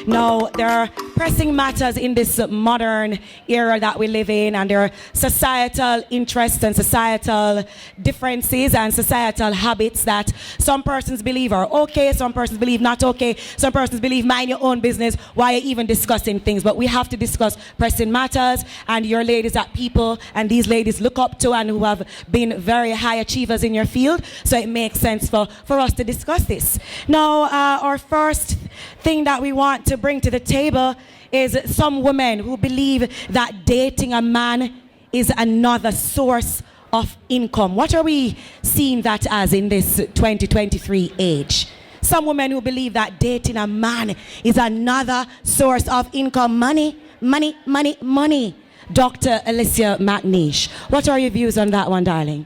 Now, there are pressing matters in this modern era that we live in, and there are societal interests and societal differences and societal habits that some persons believe are okay, some persons believe not okay, some persons believe mind your own business, why are you even discussing things? But we have to discuss pressing matters, and your ladies that people and these ladies look up to and who have been very high achievers in your field, so it makes sense for us to discuss this. Now, our first thing that we want to bring to the table is some women who believe that dating a man is another source of income. What are we seeing that as in this 2023 age? Some women who believe that dating a man is another source of income. Money, money, money, money. Dr. Alicia McNish, what are your views on that one, darling?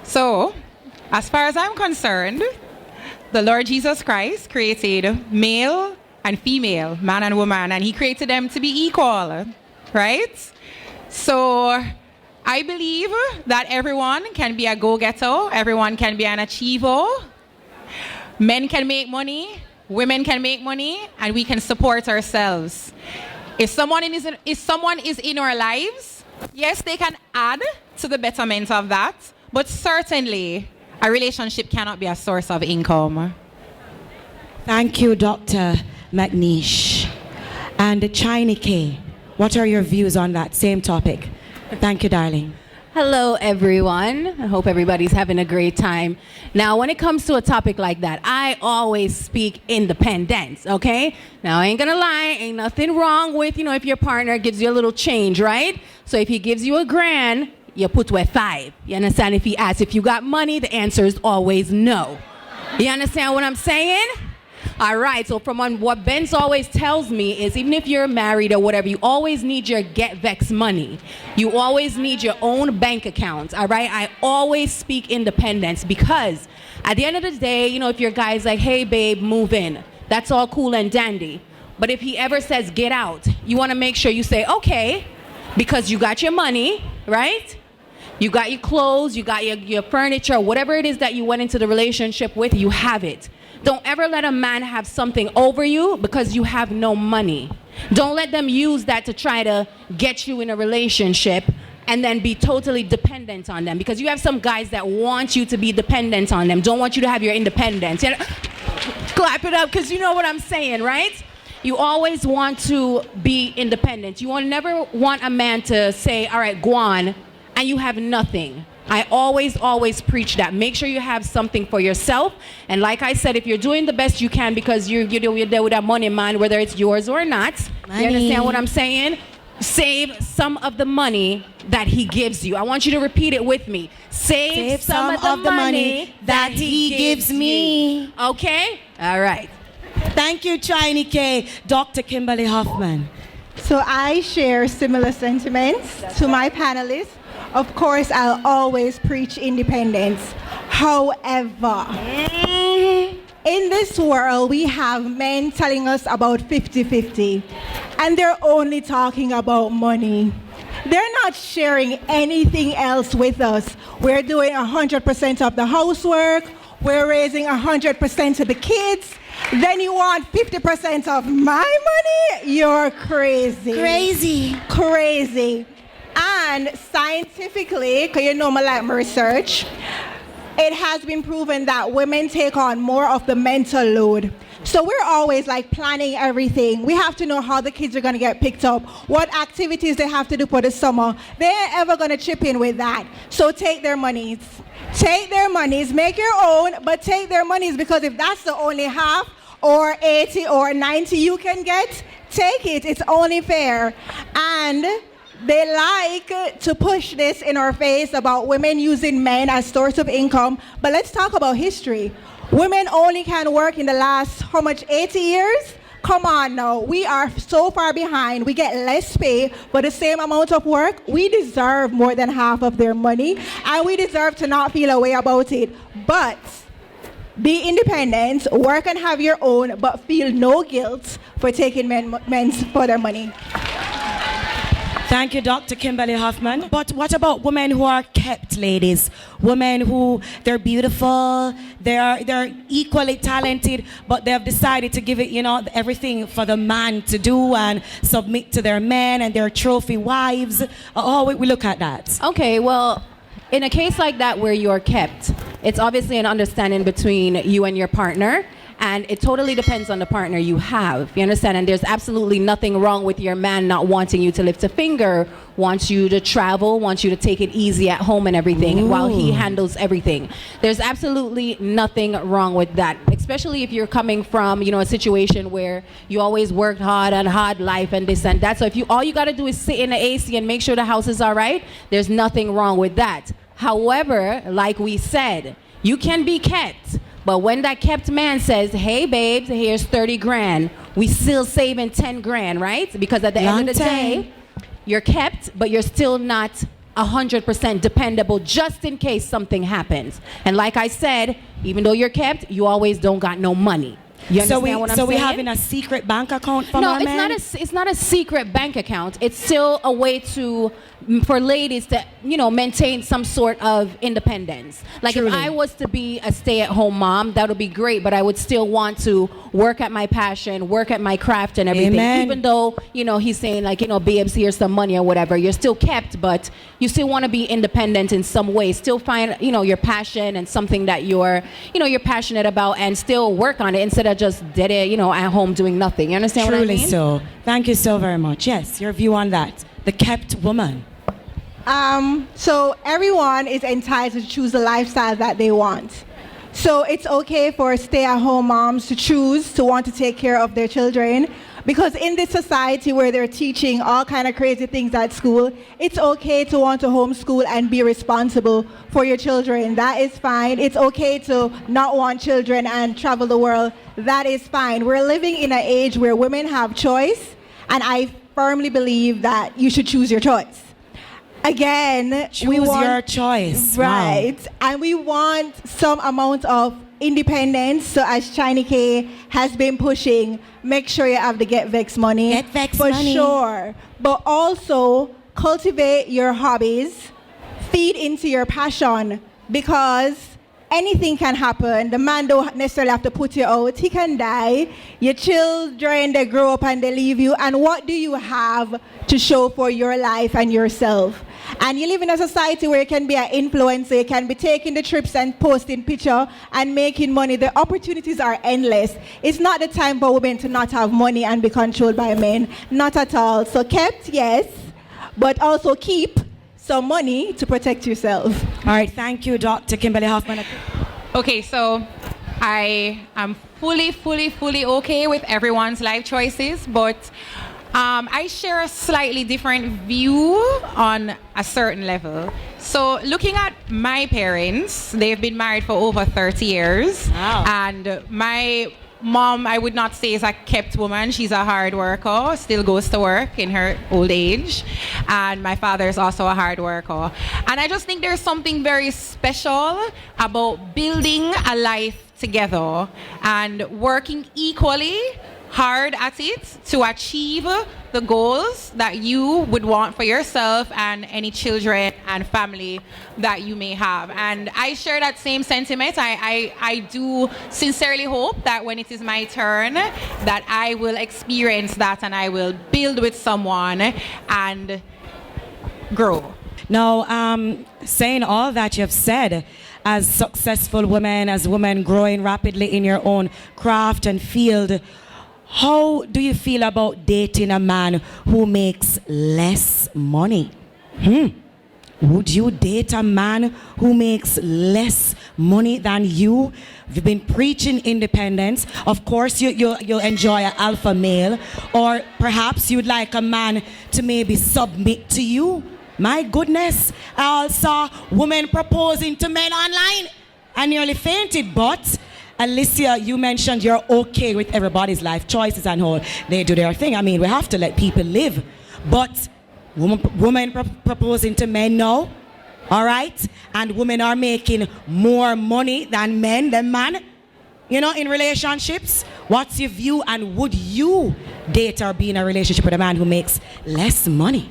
So, as far as I'm concerned, the Lord Jesus Christ created male and female, man and woman, and he created them to be equal, right? So, I believe that everyone can be a go-getter, everyone can be an achiever. Men can make money, women can make money, and we can support ourselves. If someone is in our lives, yes, they can add to the betterment of that, but certainly a relationship cannot be a source of income. Thank you, Dr. McNish. And Chiney-K, what are your views on that same topic? Thank you, darling. Hello, everyone. I hope everybody's having a great time. Now, when it comes to a topic like that, I always speak independence, okay? Now, I ain't gonna lie, ain't nothing wrong with, if your partner gives you a little change, right? So if he gives you $1,000, you put away 5. You understand? If he asks if you got money, the answer is always no. You understand what I'm saying? All right, so from what Benz always tells me is even if you're married or whatever, you always need your get vex money. You always need your own bank account, all right? I always speak independence because at the end of the day, if your guy's like, hey, babe, move in, that's all cool and dandy. But if he ever says, get out, you want to make sure you say, okay, because you got your money, right? You got your clothes, you got your furniture, whatever it is that you went into the relationship with, you have it. Don't ever let a man have something over you because you have no money. Don't let them use that to try to get you in a relationship and then be totally dependent on them. Because you have some guys that want you to be dependent on them, don't want you to have your independence. Clap it up, because you know what I'm saying, right? You always want to be independent. You never want a man to say, all right, go on, and you have nothing. I always preach that. Make sure you have something for yourself. And like I said, if you're doing the best you can because you're there with that money, man, whether it's yours or not, money. You understand what I'm saying? Save some of the money that he gives you. I want you to repeat it with me. Save some of the money that he gives me. Okay? All right. Thank you, Chiney-K. Dr. Kimberly Hoffman. So I share similar sentiments to my panelists. Of course, I'll always preach independence. However, in this world, we have men telling us about 50-50, and they're only talking about money. They're not sharing anything else with us. We're doing 100% of the housework. We're raising 100% of the kids. Then you want 50% of my money? You're crazy. Crazy. And scientifically, because I like my research, it has been proven that women take on more of the mental load. So we're always planning everything. We have to know how the kids are going to get picked up, what activities they have to do for the summer. They ain't ever going to chip in with that. So take their monies. Take their monies, make your own, but take their monies, because if that's the only half or 80 or 90 you can get, take it. It's only fair. And they like to push this in our face about women using men as source of income. But let's talk about history. Women only can work in the last, 80 years? Come on now, we are so far behind. We get less pay for the same amount of work. We deserve more than half of their money, and we deserve to not feel a way about it. But be independent, work and have your own, but feel no guilt for taking men for their money. Thank you, Dr. Kimberly Hoffman. But what about women who are kept, ladies? Women who, they're beautiful, they're equally talented, but they have decided to give it, everything for the man to do and submit to their men and their trophy wives. We look at that. Okay, well, in a case like that where you're kept, it's obviously an understanding between you and your partner. And it totally depends on the partner you have. You understand? And there's absolutely nothing wrong with your man not wanting you to lift a finger, wants you to travel, wants you to take it easy at home and everything while he handles everything. There's absolutely nothing wrong with that, especially if you're coming from, a situation where you always worked hard and hard life and this and that. So if all you got to do is sit in the AC and make sure the house is all right, there's nothing wrong with that. However, like we said, you can be kept. But when that kept man says, hey, babes, here's 30 grand, we still saving 10 grand, right? Because at the end of the day, you're kept, but you're still not 100% dependable just in case something happens. And like I said, even though you're kept, you always don't got no money. You understand what I'm saying? So we're having a secret bank account for no, our men? it's not a secret bank account. It's still a way for ladies to, maintain some sort of independence. Like Truly. If I was to be a stay-at-home mom, that would be great, but I would still want to work at my passion, work at my craft and everything. Amen. Even though, he's saying like, babes, here's some money or whatever. You're still kept, but you still want to be independent in some way. Still find, your passion and something that you're passionate about and still work on it instead of just dead, at home doing nothing. You understand Truly what I mean? So. Thank you so very much. Yes, your view on that. The kept woman. So everyone is entitled to choose the lifestyle that they want. So it's okay for stay-at-home moms to choose to want to take care of their children, because in this society where they're teaching all kind of crazy things at school, it's okay to want to homeschool and be responsible for your children. That is fine. It's okay to not want children and travel the world. That is fine. We're living in an age where women have choice, and I firmly believe that you should choose your choice. Again, choose your choice. Right. Wow. And we want some amount of independence. So as Chiney-K has been pushing, make sure you have the Get Vex money. Get Vex for money. sure. But also cultivate your hobbies, feed into your passion, because anything can happen. The man don't necessarily have to put you out. He can die. Your children, they grow up and they leave you. And what do you have to show for your life and yourself? And you live in a society where you can be an influencer, you can be taking the trips and posting picture and making money. The opportunities are endless. It's not the time for women to not have money and be controlled by men. Not at all. So kept, yes, but also keep some money to protect yourself. All right, thank you, Dr. Kimberly Hoffman. Okay, so I am fully okay with everyone's life choices, but I share a slightly different view on a certain level. So looking at my parents, they've been married for over 30 years. Wow. And my mom, I would not say is a kept woman. She's a hard worker, still goes to work in her old age. And my father is also a hard worker. And I just think there's something very special about building a life together and working equally hard at it to achieve the goals that you would want for yourself and any children and family that you may have. And I share that same sentiment. I do sincerely hope that when it is my turn that I will experience that and I will build with someone and grow. Now, saying all that you've said, as successful women, as women growing rapidly in your own craft and field, how do you feel about dating a man who makes less money? Would you date a man who makes less money than you? You've been preaching independence. Of course, you'll enjoy an alpha male. Or perhaps you'd like a man to maybe submit to you. My goodness, I all saw women proposing to men online. I nearly fainted, but Alicia, you mentioned you're okay with everybody's life choices and how they do their thing. I mean, we have to let people live. But women proposing to men now, all right? And women are making more money than men, in relationships. What's your view, and would you date or be in a relationship with a man who makes less money?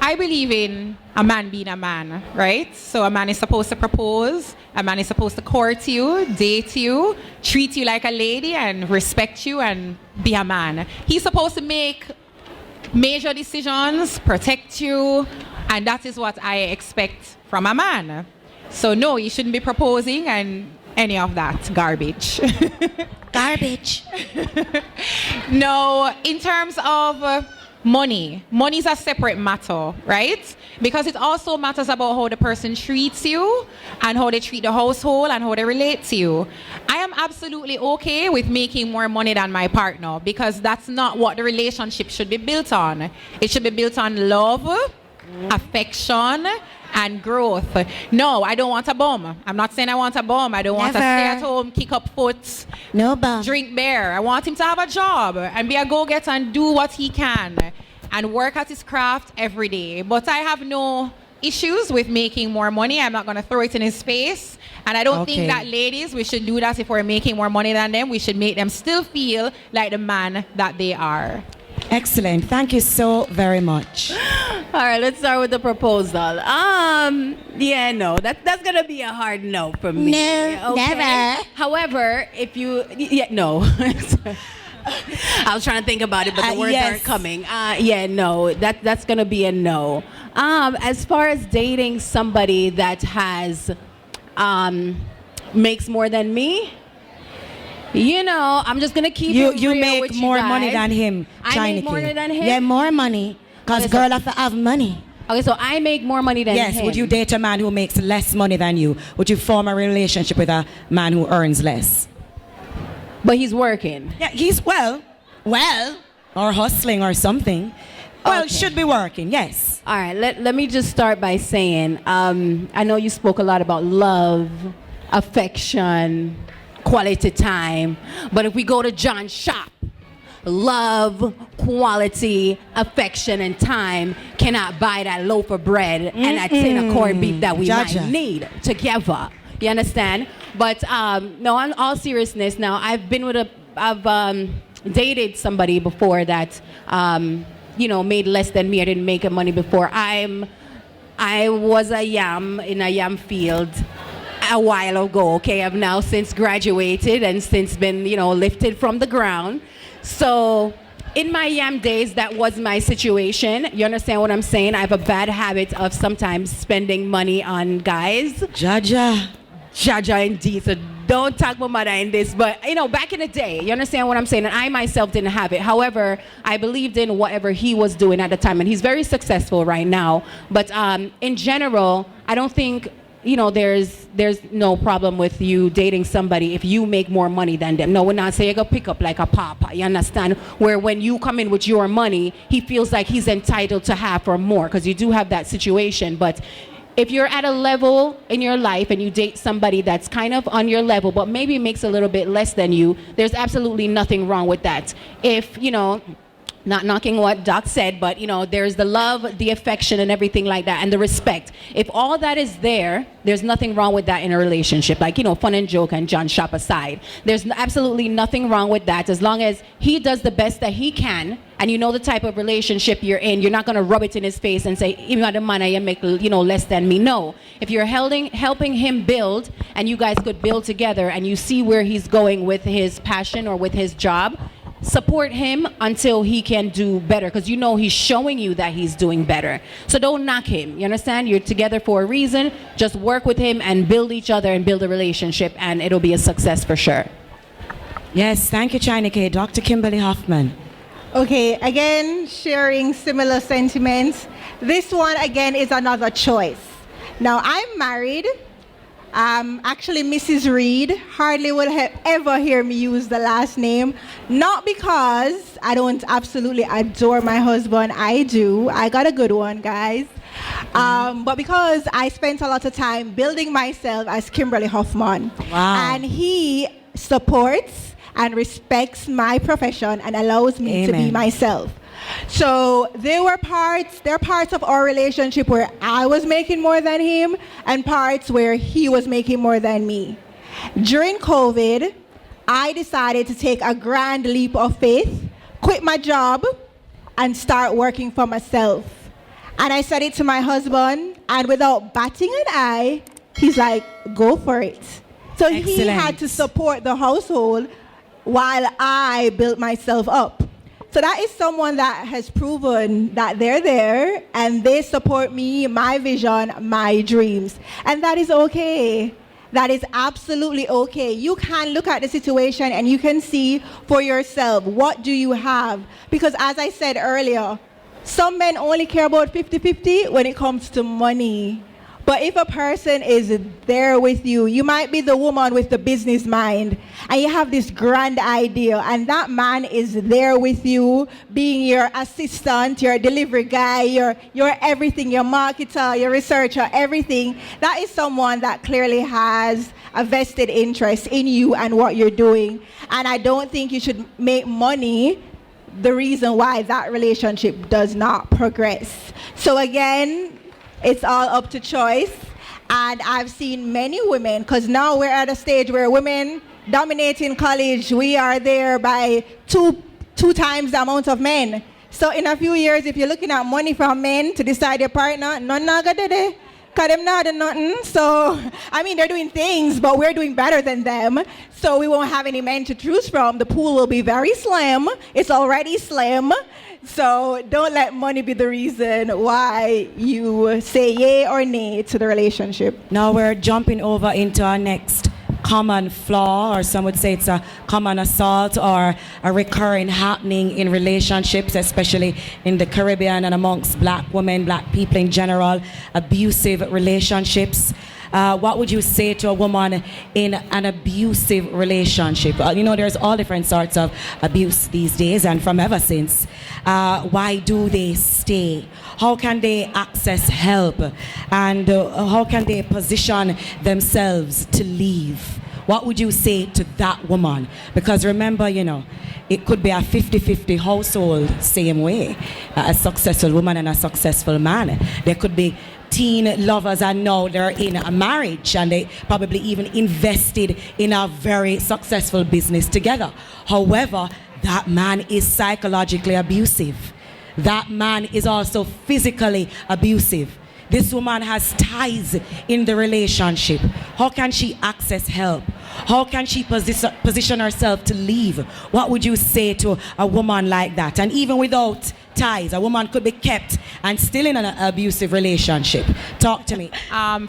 I believe in a man being a man, right? So a man is supposed to propose, a man is supposed to court you, date you, treat you like a lady and respect you and be a man. He's supposed to make major decisions, protect you, and that is what I expect from a man. So no, you shouldn't be proposing and any of that garbage. Garbage. No, in terms of money is a separate matter, right? Because it also matters about how the person treats you and how they treat the household and how they relate to you. I am absolutely okay with making more money than my partner because that's not what the relationship should be built on. It should be built on love, affection, and growth. No, I don't want a bum. I'm not saying I want a bum. I don't want to stay at home, kick up foot, No bum. drink beer. I want him to have a job and be a go-getter and do what he can and work at his craft every day. But I have no issues with making more money. I'm not going to throw it in his face. And I don't think that ladies, we should do that if we're making more money than them. We should make them still feel like the man that they are. Excellent. Thank you so very much. All right, let's start with the proposal. Yeah, no, that's gonna be a hard no for me. No, never. However, if you, no. I was trying to think about it, but the words aren't coming. Yeah, no, that's gonna be a no. As far as dating somebody that has, makes more than me, you know, I'm just gonna keep it You real make with more you guys. money than him, I make more than him? Yeah, more money. Because girl have to have money. Okay, so I make more money than him. Yes, would you date a man who makes less money than you? Would you form a relationship with a man who earns less? But he's working. Yeah, he's well, or hustling or something. Well, Okay. should be working, yes. All right, let me just start by saying, I know you spoke a lot about love, affection, quality time, but if we go to John's shop, love, quality, affection, and time cannot buy that loaf of bread and that tin of corned beef that we might need together. You understand? But no, in all seriousness, now I've dated somebody before that you know, made less than me. I didn't make money before. I was a yam in a yam field a while ago. Okay, I've now since graduated and since been, you know, lifted from the ground. So in my yam days, that was my situation. You understand what I'm saying? I have a bad habit of sometimes spending money on guys. Jaja indeed. So don't talk about mother in this. But, you know, back in the day, you understand what I'm saying? And I myself didn't have it. However, I believed in whatever he was doing at the time. And he's very successful right now. But in general, I don't think, you know, there's no problem with you dating somebody if you make more money than them. No, we're not saying you go pick up like a papa, you understand? Where when you come in with your money, he feels like he's entitled to half or more, because you do have that situation. But if you're at a level in your life and you date somebody that's kind of on your level, but maybe makes a little bit less than you, there's absolutely nothing wrong with that. If, you know, not knocking what Doc said, but, you know, there's the love, the affection, and everything like that, and the respect. If all that is there, there's nothing wrong with that in a relationship. Like, you know, fun and joke and John shop aside. There's absolutely nothing wrong with that as long as he does the best that he can, and you know the type of relationship you're in. You're not going to rub it in his face and say, you got the money, you make, you know, less than me. No. If you're helping him build, and you guys could build together, and you see where he's going with his passion or with his job, support him until he can do better, because you know he's showing you that he's doing better. So don't knock him. You understand? You're together for a reason. Just work with him and build each other and build a relationship, and it'll be a success for sure. Yes, thank you, Chiney-K. Dr. Kimberly Hoffman. Okay, again, sharing similar sentiments. This one, again, is another choice. Now, I'm married. Actually, Mrs. Reed. Hardly will ever hear me use the last name. Not because I don't absolutely adore my husband. I do. I got a good one, guys. But because I spent a lot of time building myself as Kimberly Hoffman. Wow. And he supports and respects my profession and allows me to be myself. So there are parts of our relationship where I was making more than him and parts where he was making more than me. During COVID, I decided to take a grand leap of faith, quit my job, and start working for myself. And I said it to my husband, and without batting an eye, he's like, go for it. So he Excellent. had to support the household while I built myself up. So that is someone that has proven that they're there and they support me, my vision, my dreams. And that is okay. That is absolutely okay. You can look at the situation and you can see for yourself, what do you have? Because as I said earlier, some men only care about 50-50 when it comes to money. But if a person is there with you, you might be the woman with the business mind, and you have this grand idea, and that man is there with you, being your assistant, your delivery guy, your everything, your marketer, your researcher, everything. That is someone that clearly has a vested interest in you and what you're doing. And I don't think you should make money the reason why that relationship does not progress. So again, it's all up to choice. And I've seen many women, because now we're at a stage where women dominate in college. We are there by two times the amount of men. So in a few years, if you're looking at money from men to decide your partner, none not gonna do it. Because them not doing nothing. So, I mean, they're doing things, but we're doing better than them. So we won't have any men to choose from. The pool will be very slim. It's already slim. So don't let money be the reason why you say yay or nay to the relationship. Now we're jumping over into our next common flaw, or some would say it's a common assault or a recurring happening in relationships, especially in the Caribbean and amongst black women, black people in general, abusive relationships. What would you say to a woman in an abusive relationship? There's all different sorts of abuse these days and from ever since. Why do they stay? How can they access help? And how can they position themselves to leave? What would you say to that woman? Because remember, it could be a 50-50 household same way. A successful woman and a successful man. There could be teen lovers, and now they're in a marriage and they probably even invested in a very successful business together. However, that man is psychologically abusive. That man is also physically abusive. This woman has ties in the relationship. How can she access help? How can she position herself to leave? What would you say to a woman like that? And even without ties, a woman could be kept and still in an abusive relationship. Talk to me.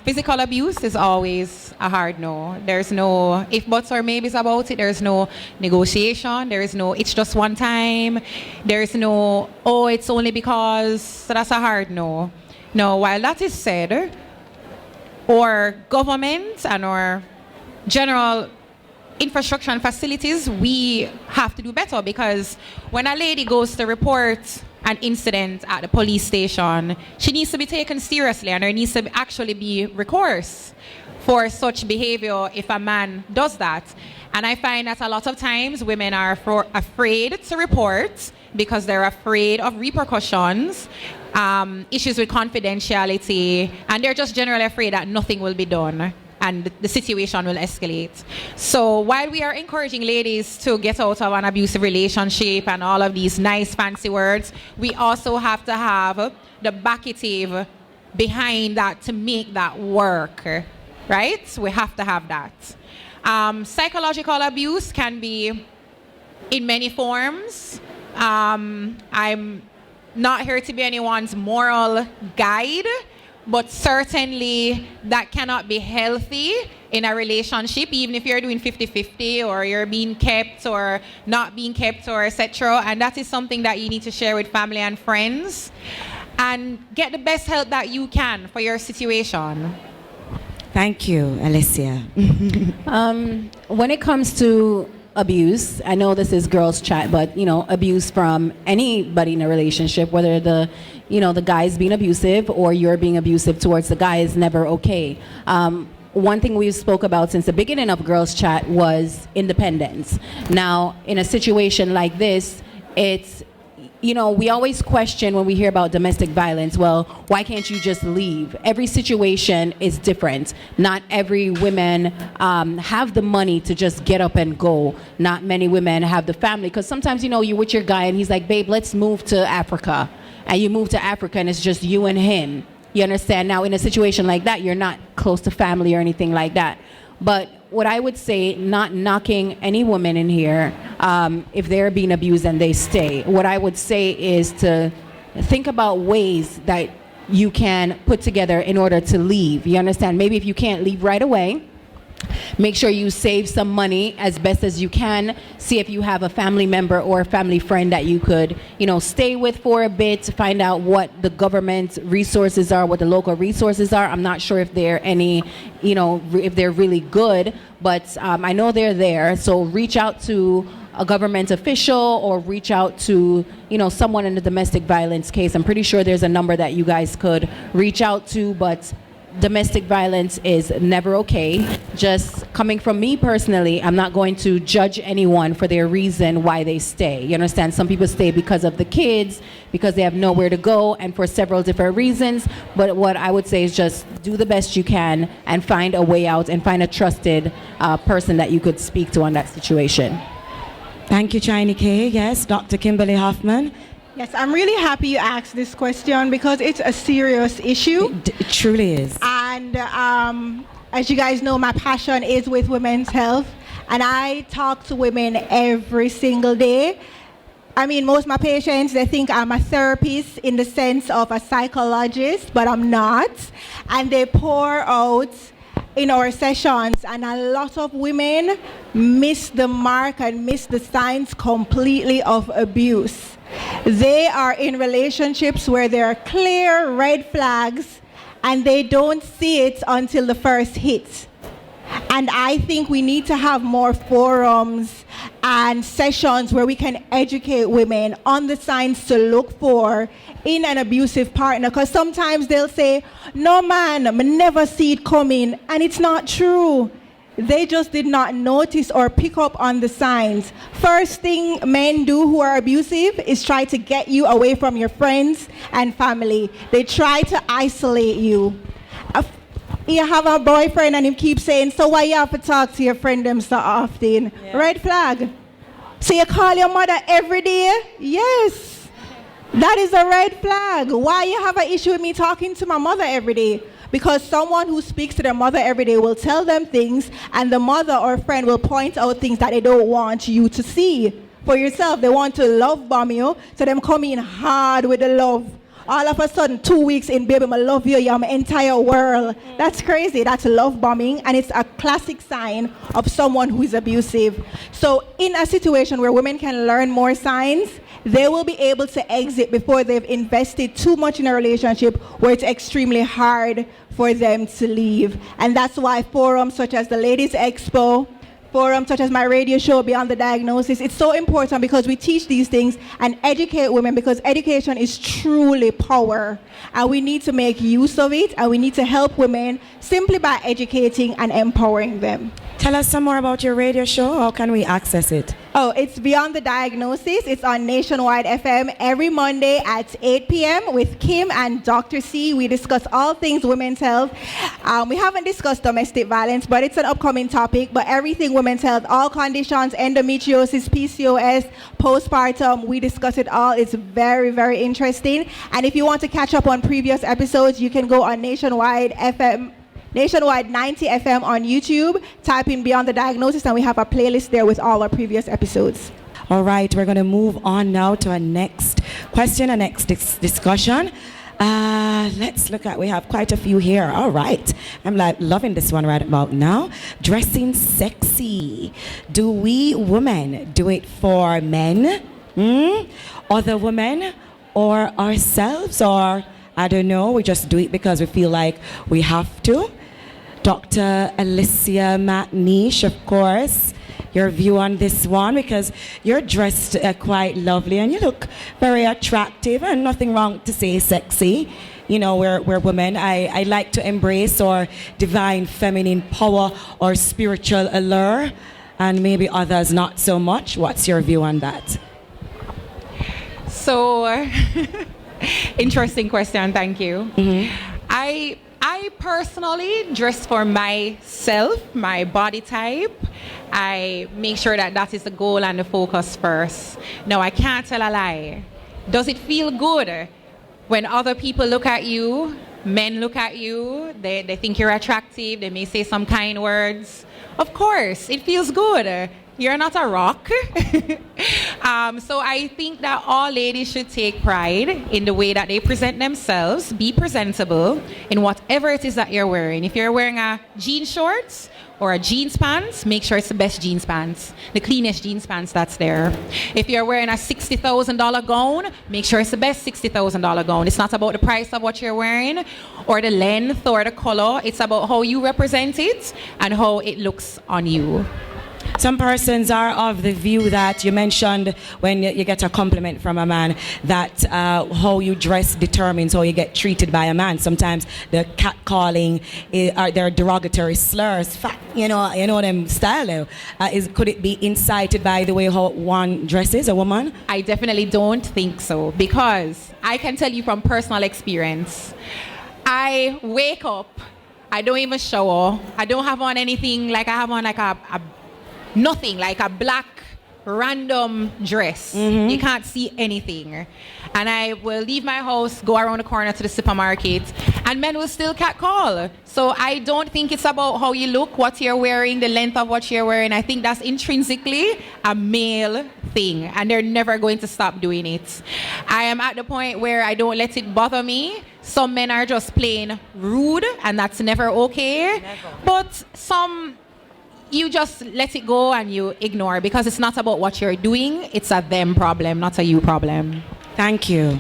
Physical abuse is always a hard no. There's no if, buts, or maybes about it. There's no negotiation. There is no it's just one time. There's no, it's only because. So that's a hard no. Now, while that is said, our government and our general infrastructure and facilities, we have to do better, because when a lady goes to report an incident at the police station, she needs to be taken seriously, and there needs to actually be recourse for such behavior if a man does that. And I find that a lot of times women are afraid to report because they're afraid of repercussions, issues with confidentiality, and they're just generally afraid that nothing will be done and the situation will escalate. So while we are encouraging ladies to get out of an abusive relationship and all of these nice fancy words, we also have to have the backative behind that to make that work, right? We have to have that. Psychological abuse can be in many forms. I'm not here to be anyone's moral guide, but certainly that cannot be healthy in a relationship, even if you're doing 50-50 or you're being kept or not being kept or etc. And that is something that you need to share with family and friends and get the best help that you can for your situation. Thank you, Alicia. When it comes to abuse, I know this is girls chat, but abuse from anybody in a relationship, whether the guy's being abusive or you're being abusive towards the guy, is never okay. One thing we spoke about since the beginning of girls chat was independence. Now, in a situation like this, it's we always question when we hear about domestic violence, well, why can't you just leave? Every situation is different. Not every women have the money to just get up and go. Not many women have the family, because sometimes, you're with your guy and he's like, babe, let's move to Africa. and you move to Africa and it's just you and him. You understand? Now, in a situation like that, you're not close to family or anything like that. But what I would say, not knocking any woman in here, if they're being abused and they stay, what I would say is to think about ways that you can put together in order to leave. You understand? Maybe if you can't leave right away, make sure you save some money as best as you can. See if you have a family member or a family friend that you could, stay with for a bit to find out what the government resources are, what the local resources are. I'm not sure if they're any, if they're really good, but I know they're there. So reach out to a government official or reach out to, someone in the domestic violence case. I'm pretty sure there's a number that you guys could reach out to, but domestic violence is never okay. Just coming from me personally, I'm not going to judge anyone for their reason why they stay. You understand? Some people stay because of the kids, because they have nowhere to go, and for several different reasons. But what I would say is just do the best you can and find a way out and find a trusted person that you could speak to on that situation. Thank you, Chiney-K. Yes, Dr. Kimberly Hoffman. Yes, I'm really happy you asked this question because it's a serious issue. It truly is. And as you guys know, my passion is with women's health. And I talk to women every single day. I mean, most of my patients, they think I'm a therapist in the sense of a psychologist, but I'm not. And they pour out in our sessions, and a lot of women miss the mark and miss the signs completely of abuse. They are in relationships where there are clear red flags and they don't see it until the first hit. And I think we need to have more forums and sessions where we can educate women on the signs to look for in an abusive partner. Because sometimes they'll say, no man, I never see it coming. And it's not true. They just did not notice or pick up on the signs. First thing men do who are abusive is try to get you away from your friends and family. They try to isolate you. You have a boyfriend and he keeps saying, so why you have to talk to your friend them so often? Yeah. Red flag. So you call your mother every day? Yes. That is a red flag. Why you have an issue with me talking to my mother every day? Because someone who speaks to their mother every day will tell them things, and the mother or friend will point out things that they don't want you to see for yourself. They want to love bomb you, so them come in hard with the love. All of a sudden, 2 weeks in, baby, I love you, you're my entire world. That's crazy. That's love bombing, and it's a classic sign of someone who is abusive. So in a situation where women can learn more signs, they will be able to exit before they've invested too much in a relationship where it's extremely hard for them to leave. And that's why forums such as the Ladies Expo, forums such as my radio show, Beyond the Diagnosis, it's so important because we teach these things and educate women, because education is truly power. And we need to make use of it, and we need to help women simply by educating and empowering them. Tell us some more about your radio show. How can we access it? Oh, it's Beyond the Diagnosis. It's on Nationwide FM every Monday at 8 p.m. with Kim and Dr. C. We discuss all things women's health. We haven't discussed domestic violence, but it's an upcoming topic. But everything women's health, all conditions, endometriosis, PCOS, postpartum, we discuss it all. It's very, very interesting. And if you want to catch up on previous episodes, you can go on Nationwide FM. Nationwide 90 FM on YouTube, type in Beyond the Diagnosis, and we have a playlist there with all our previous episodes. All right, we're going to move on now to our next question, our next discussion. Let's look at, we have quite a few here. All right, I'm like loving this one right about now. Dressing sexy. Do we women do it for men, other women, or ourselves, or I don't know, we just do it because we feel like we have to? Dr. Alicia McNish, of course, your view on this one, because you're dressed quite lovely and you look very attractive, and nothing wrong to say sexy. You know, we're women. I like to embrace our divine feminine power or spiritual allure, and maybe others not so much. What's your view on that? So, interesting question, thank you. I personally dress for myself, my body type. I make sure that that is the goal and the focus first. No, I can't tell a lie. Does it feel good? when other people look at you, men look at you, they think you're attractive, they may say some kind words. Of course, it feels good. You're not a rock. So I think that all ladies should take pride in the way that they present themselves, be presentable in whatever it is that you're wearing. If you're wearing a jean shorts or a jeans pants, make sure it's the best jeans pants, the cleanest jeans pants that's there. If you're wearing a $60,000 gown, make sure it's the best $60,000 gown. It's not about the price of what you're wearing or the length or the color. It's about how you represent it and how it looks on you. Some persons are of the view that you mentioned when you get a compliment from a man that how you dress determines how you get treated by a man. Sometimes the catcalling are their derogatory slurs. You know them style. Could it be incited by the way how one dresses, a woman? I definitely don't think so, because I can tell you from personal experience. I wake up, I don't even shower, I don't have on anything, like I have on like nothing, like a black random dress. You can't see anything. And I will leave my house, go around the corner to the supermarket, and men will still catcall. So I don't think it's about how you look, what you're wearing, the length of what you're wearing. I think that's intrinsically a male thing, and they're never going to stop doing it. I am at the point where I don't let it bother me. Some men are just plain rude, and that's never okay. But some, you just let it go and you ignore, because it's not about what you're doing. It's a them problem, not a you problem. Thank you.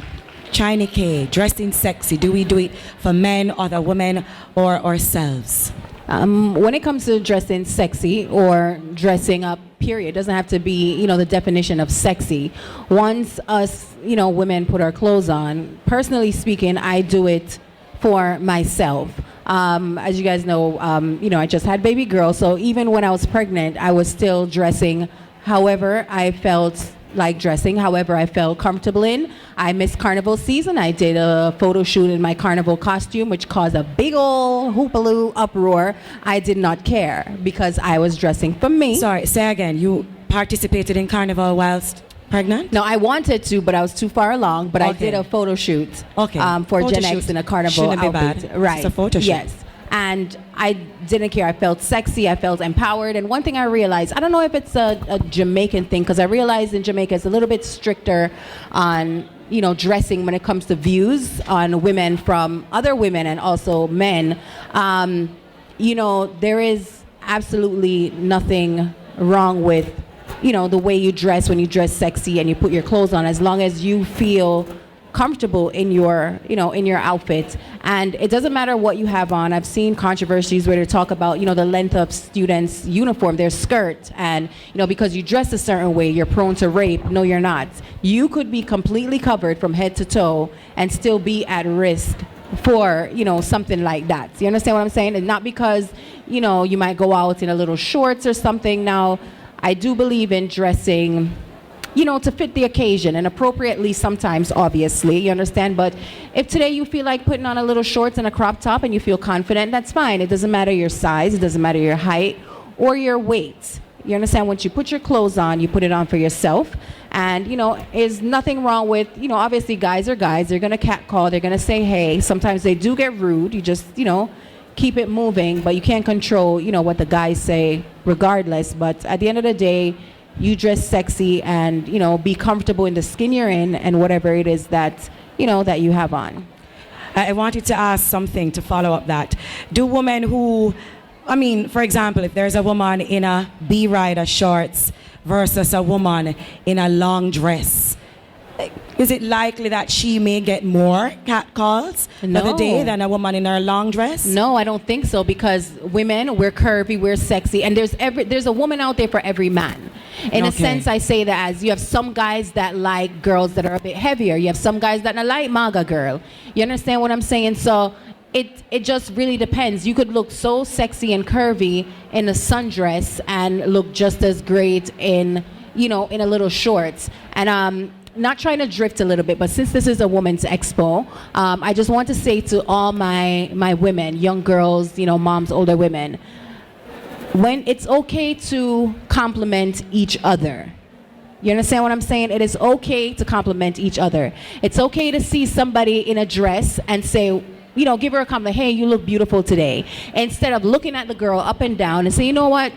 Chiney-K, dressing sexy. Do we do it for men, other women, or ourselves? When it comes to dressing sexy or dressing up, period, it doesn't have to be, the definition of sexy. Once us, women put our clothes on, personally speaking, I do it for myself. As you guys know, I just had baby girl, so even when I was pregnant, I was still dressing however I felt like dressing, however I felt comfortable in. I missed carnival season. I did a photo shoot in my carnival costume, which caused a big old hoopaloo uproar. I did not care because I was dressing for me. Sorry, say again. You participated in carnival whilst pregnant? No, I wanted to, but I was too far along. But I did a photo shoot for photo Gen shoot X in a carnival shouldn't outfit. be bad. Right. It's a photo shoot. Yes. And I didn't care. I felt sexy. I felt empowered. And one thing I realized, I don't know if it's a Jamaican thing, because I realized in Jamaica it's a little bit stricter on, dressing when it comes to views on women from other women and also men. There is absolutely nothing wrong with, the way you dress when you dress sexy and you put your clothes on, as long as you feel comfortable in your, in your outfit. And it doesn't matter what you have on. I've seen controversies where they talk about, the length of students' uniform, their skirt, and, because you dress a certain way, you're prone to rape. No, you're not. You could be completely covered from head to toe and still be at risk for, something like that. So you understand what I'm saying? And not because, you might go out in a little shorts or something. Now, I do believe in dressing, to fit the occasion, and appropriately sometimes, obviously, you understand? But if today you feel like putting on a little shorts and a crop top and you feel confident, that's fine. It doesn't matter your size, it doesn't matter your height or your weight. You understand? Once you put your clothes on, you put it on for yourself. And, there's nothing wrong with, obviously guys are guys. They're going to catcall. They're going to say, hey. Sometimes they do get rude. You just, keep it moving. But you can't control, what the guys say regardless. But at the end of the day, you dress sexy and, be comfortable in the skin you're in and whatever it is that, that you have on. I wanted to ask something to follow up that. Do women who, for example, if there's a woman in a B-rider shorts versus a woman in a long dress, is it likely that she may get more catcalls the other day than a woman in her long dress? No, I don't think so, because women, we're curvy, we're sexy, and there's a woman out there for every man. In a sense, I say that as you have some guys that like girls that are a bit heavier. You have some guys that don't like MAGA girl. You understand what I'm saying? So it just really depends. You could look so sexy and curvy in a sundress and look just as great in, in a little shorts. And not trying to drift a little bit, but since this is a women's expo, I just want to say to all my women, young girls, moms, older women, when it's okay to compliment each other. You understand what I'm saying? It is okay to compliment each other. It's okay to see somebody in a dress and say, give her a compliment. Hey, you look beautiful today. Instead of looking at the girl up and down and say, you know what?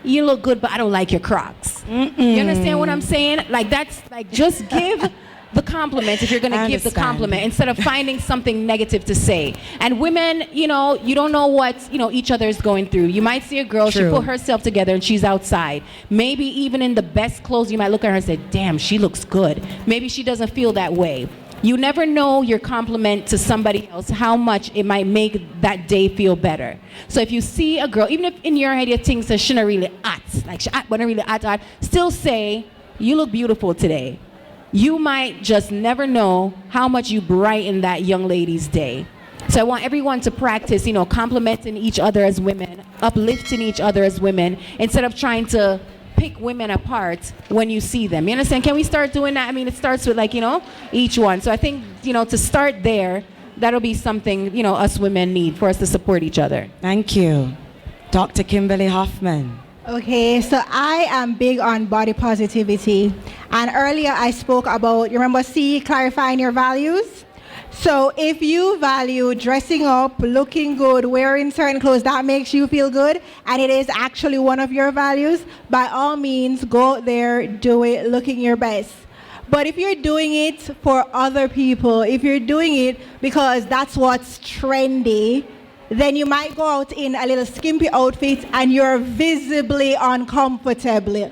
You look good, but I don't like your Crocs. You understand what I'm saying? Like, that's like, just give the compliment if you're going to give the compliment instead of finding something negative to say. And women, you don't know what, each other is going through. You might see a girl, she put herself together and she's outside. Maybe even in the best clothes, you might look at her and say, damn, she looks good. Maybe she doesn't feel that way. You never know your compliment to somebody else, how much it might make that day feel better. So if you see a girl, even if in your head you think she shouldn't really act, like she act, but not really act, still say, you look beautiful today. You might just never know how much you brighten that young lady's day. So I want everyone to practice, complimenting each other as women, uplifting each other as women, instead of trying to pick women apart when you see them. You understand? Can we start doing that? I mean, it starts with each one. So I think, to start there, that'll be something, us women need for us to support each other. Thank you. Dr. Kimberly Hoffman. Okay, so I am big on body positivity. And earlier I spoke about, you remember clarifying your values? So if you value dressing up, looking good, wearing certain clothes that makes you feel good, and it is actually one of your values, by all means, go out there, do it, looking your best. But if you're doing it for other people, if you're doing it because that's what's trendy, then you might go out in a little skimpy outfit and you're visibly uncomfortable.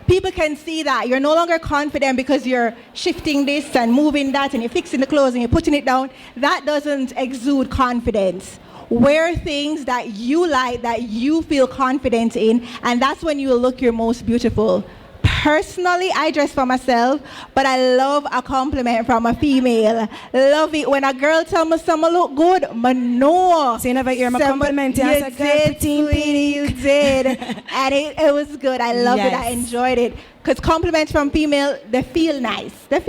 People can see that. You're no longer confident because you're shifting this and moving that and you're fixing the clothes and you're putting it down. That doesn't exude confidence. Wear things that you like, that you feel confident in, and that's when you look your most beautiful. Personally, I dress for myself, but I love a compliment from a female. Love it when a girl tells me something look good. I know. So you never hear my compliment. You did, sweetie, you did. And it was good. I loved it. I enjoyed it. Because compliments from female, they feel nice. Like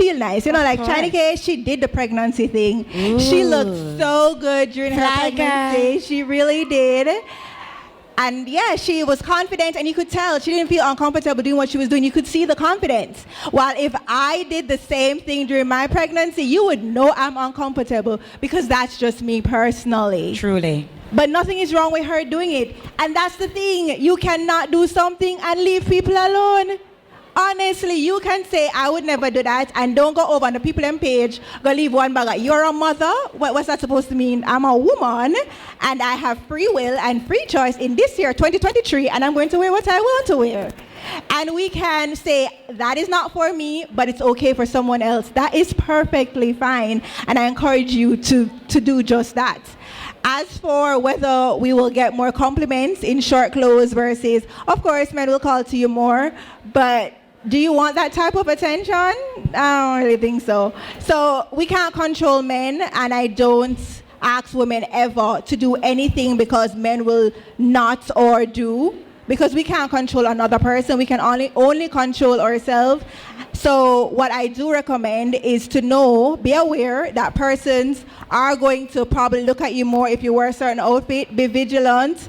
Chiney-K, she did the pregnancy thing. Ooh. She looked so good during her pregnancy. She really did. And yeah, she was confident, and you could tell she didn't feel uncomfortable doing what she was doing. You could see the confidence. While if I did the same thing during my pregnancy, you would know I'm uncomfortable, because that's just me personally. Truly. But nothing is wrong with her doing it. And that's the thing. You cannot do something and leave people alone. Honestly, you can say, I would never do that, and don't go over on the people on page, go leave one bag. You're a mother? What's that supposed to mean? I'm a woman, and I have free will and free choice in this year, 2023, and I'm going to wear what I want to wear. And we can say, that is not for me, but it's okay for someone else. That is perfectly fine, and I encourage you to do just that. As for whether we will get more compliments in short clothes versus, of course, men will call to you more, but do you want that type of attention? I don't really think so. So we can't control men, and I don't ask women ever to do anything because men will not or do, because we can't control another person. We can only control ourselves. So what I do recommend is to be aware that persons are going to probably look at you more if you wear a certain outfit. Be vigilant.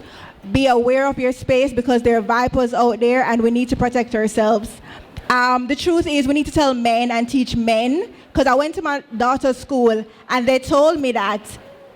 Be aware of your space, because there are vipers out there and we need to protect ourselves. The truth is, we need to tell men and teach men, because I went to my daughter's school and they told me that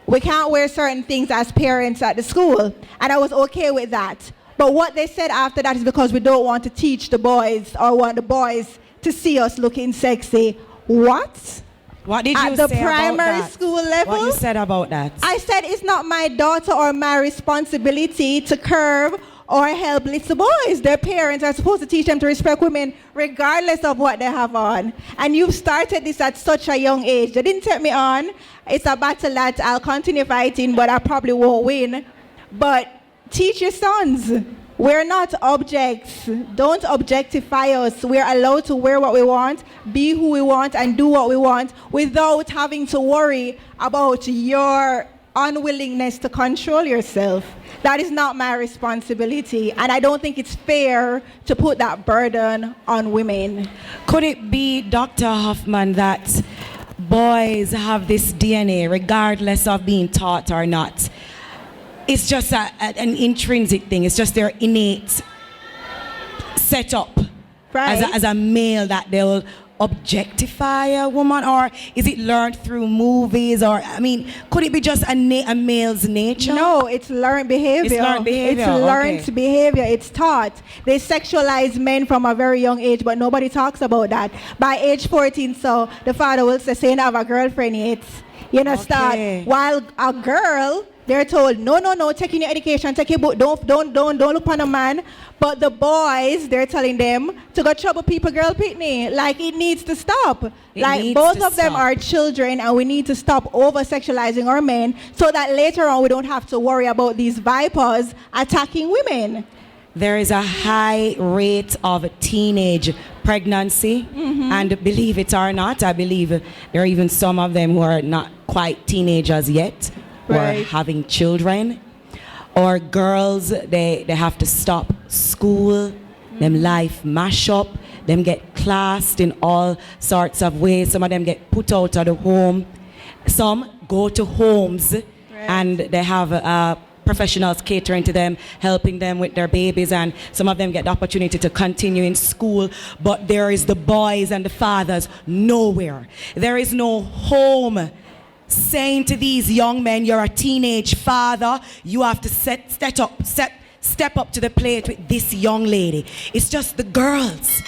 we can't wear certain things as parents at the school, and I was okay with that. But what they said after that is because we don't want to teach the boys or want the boys to see us looking sexy. What? What did you say at the primary school level? What you said about that? I said it's not my daughter or my responsibility to curb or help little boys. Their parents are supposed to teach them to respect women regardless of what they have on. And you've started this at such a young age. They didn't take me on. It's a battle that I'll continue fighting, but I probably won't win. But teach your sons. We're not objects. Don't objectify us. We're allowed to wear what we want, be who we want, and do what we want without having to worry about your unwillingness to control yourself. That is not my responsibility, and I don't think it's fair to put that burden on women. Could it be, Dr. Hoffman, that boys have this DNA regardless of being taught or not? It's just an intrinsic thing. It's just their innate setup Right. as a male that they'll objectify a woman, or is it learned through movies, or I mean, could it be just a male's nature? No, it's learned behavior. It's learned behavior. It's learned Okay. behavior. It's taught. They sexualize men from a very young age, but nobody talks about that. By age 14, so the father will say, "You don't have a girlfriend yet." You know, start. Okay. While a girl, they're told, no, take in your education, take your book, don't look on a man. But the boys, they're telling them to go trouble people, girl Pitney. Like, it needs to stop. Like, both of them are children, and we need to stop over-sexualizing our men so that later on we don't have to worry about these vipers attacking women. There is a high rate of teenage pregnancy, and believe it or not, I believe there are even some of them who are not quite teenagers yet, who are Right. having children. Or girls, they have to stop school, them life mash up, them get classed in all sorts of ways. Some of them get put out of the home. Some go to homes and they have professionals catering to them, helping them with their babies, and some of them get the opportunity to continue in school, but there is the boys and the fathers nowhere. There is no home saying to these young men, you're a teenage father, you have to step up to the plate with this young lady. It's just the girls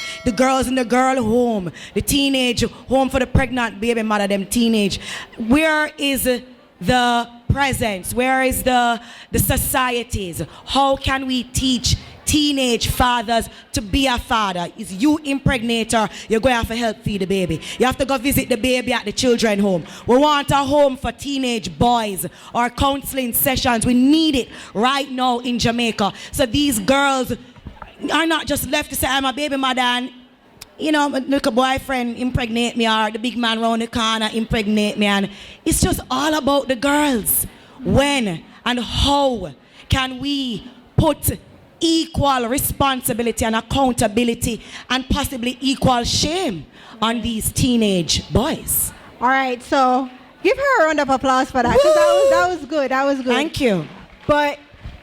in the girl home, the teenage home for the pregnant baby mother, them teenage. Where is the presence? Where is the societies? How can we teach teenage fathers to be a father? Is you impregnate her, you're going to have to help feed the baby. You have to go visit the baby at the children's home. We want a home for teenage boys, or counseling sessions. We need it right now in Jamaica. So these girls are not just left to say, I'm a baby mother, and you know, look, a boyfriend impregnate me, or the big man round the corner impregnate me, and it's just all about the girls. When and how can we put equal responsibility and accountability and possibly equal shame on these teenage boys? All right, so give her a round of applause for that. 'Cause that was good. That was good. Thank you. But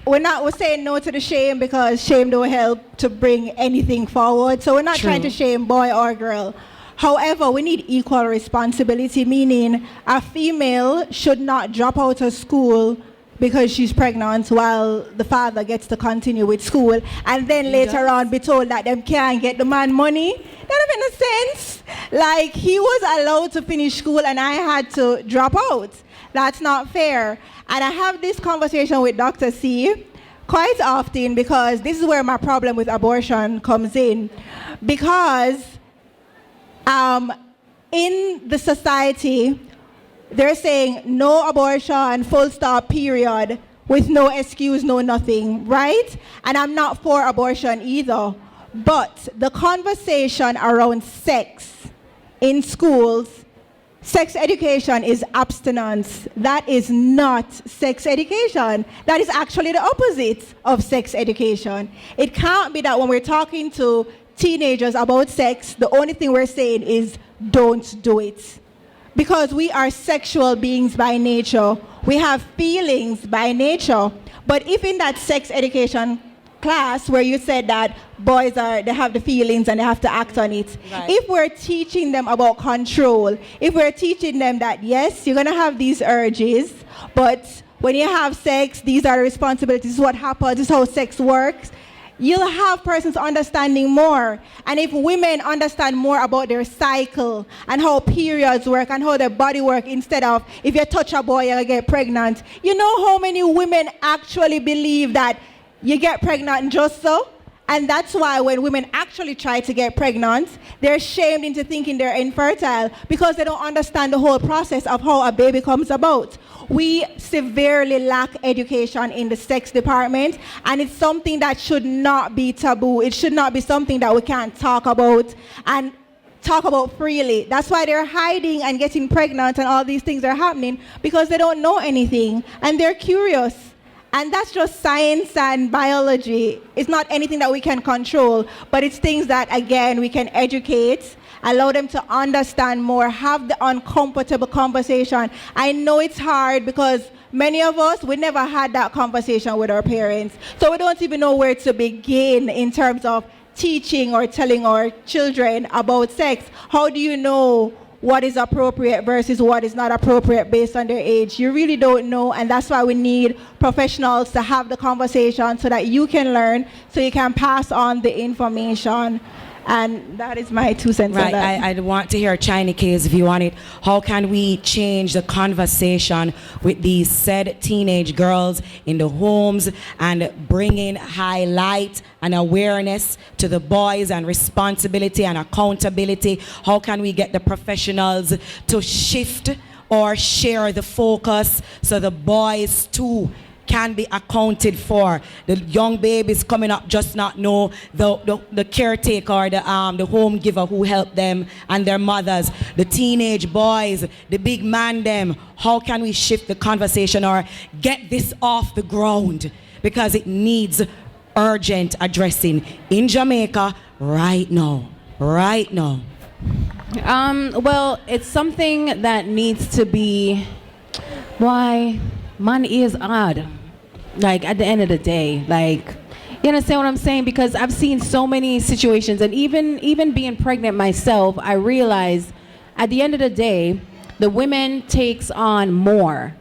we're saying no to the shame, because shame don't help to bring anything forward. So we're not True. trying to shame boy or girl. However, we need equal responsibility, meaning a female should not drop out of school because she's pregnant while the father gets to continue with school, and then later on be told that them can't get the man money. That don't make no sense. Like, he was allowed to finish school and I had to drop out. That's not fair. And I have this conversation with Dr. C quite often, because this is where my problem with abortion comes in. Because in the society, they're saying no abortion, full stop, period, with no excuse, no nothing, right? And I'm not for abortion either. But the conversation around sex in schools, sex education is abstinence. That is not sex education. That is actually the opposite of sex education. It can't be that when we're talking to teenagers about sex, the only thing we're saying is don't do it. Because we are sexual beings by nature. We have feelings by nature. But if in that sex education class where you said that boys they have the feelings and they have to act on it, Right. if we're teaching them about control, if we're teaching them that yes, you're gonna have these urges, but when you have sex, these are the responsibilities, this is what happens, this is how sex works, you'll have persons understanding more. And if women understand more about their cycle and how periods work and how their body work, instead of if you touch a boy you'll get pregnant, you know how many women actually believe that you get pregnant just so? And that's why when women actually try to get pregnant, they're shamed into thinking they're infertile, because they don't understand the whole process of how a baby comes about. We severely lack education in the sex department, and it's something that should not be taboo. It should not be something that we can't talk about and talk about freely. That's why they're hiding and getting pregnant and all these things are happening, because they don't know anything and they're curious. And that's just science and biology. It's not anything that we can control, but it's things that, again, we can educate, allow them to understand more, have the uncomfortable conversation. I know it's hard because many of us, we never had that conversation with our parents. So we don't even know where to begin in terms of teaching or telling our children about sex, how do you know what is appropriate versus what is not appropriate based on their age? You really don't know, and that's why we need professionals to have the conversation so that you can learn, so you can pass on the information. And that is my 2 cents on Right, that. I want to hear Chiney-K's view on it. How can we change the conversation with these said teenage girls in the homes and bringing highlight and awareness to the boys and responsibility and accountability? How can we get the professionals to shift or share the focus so the boys too can be accounted for? The young babies coming up just not know the caretaker or the home giver who helped them and their mothers. The teenage boys, the big man them. How can we shift the conversation or get this off the ground? Because it needs urgent addressing in Jamaica right now. Right now. Well, it's something that needs to be, why, man is odd. Like, at the end of the day, like, you understand what I'm saying? Because I've seen so many situations, and even being pregnant myself, I realize at the end of the day, the women takes on more,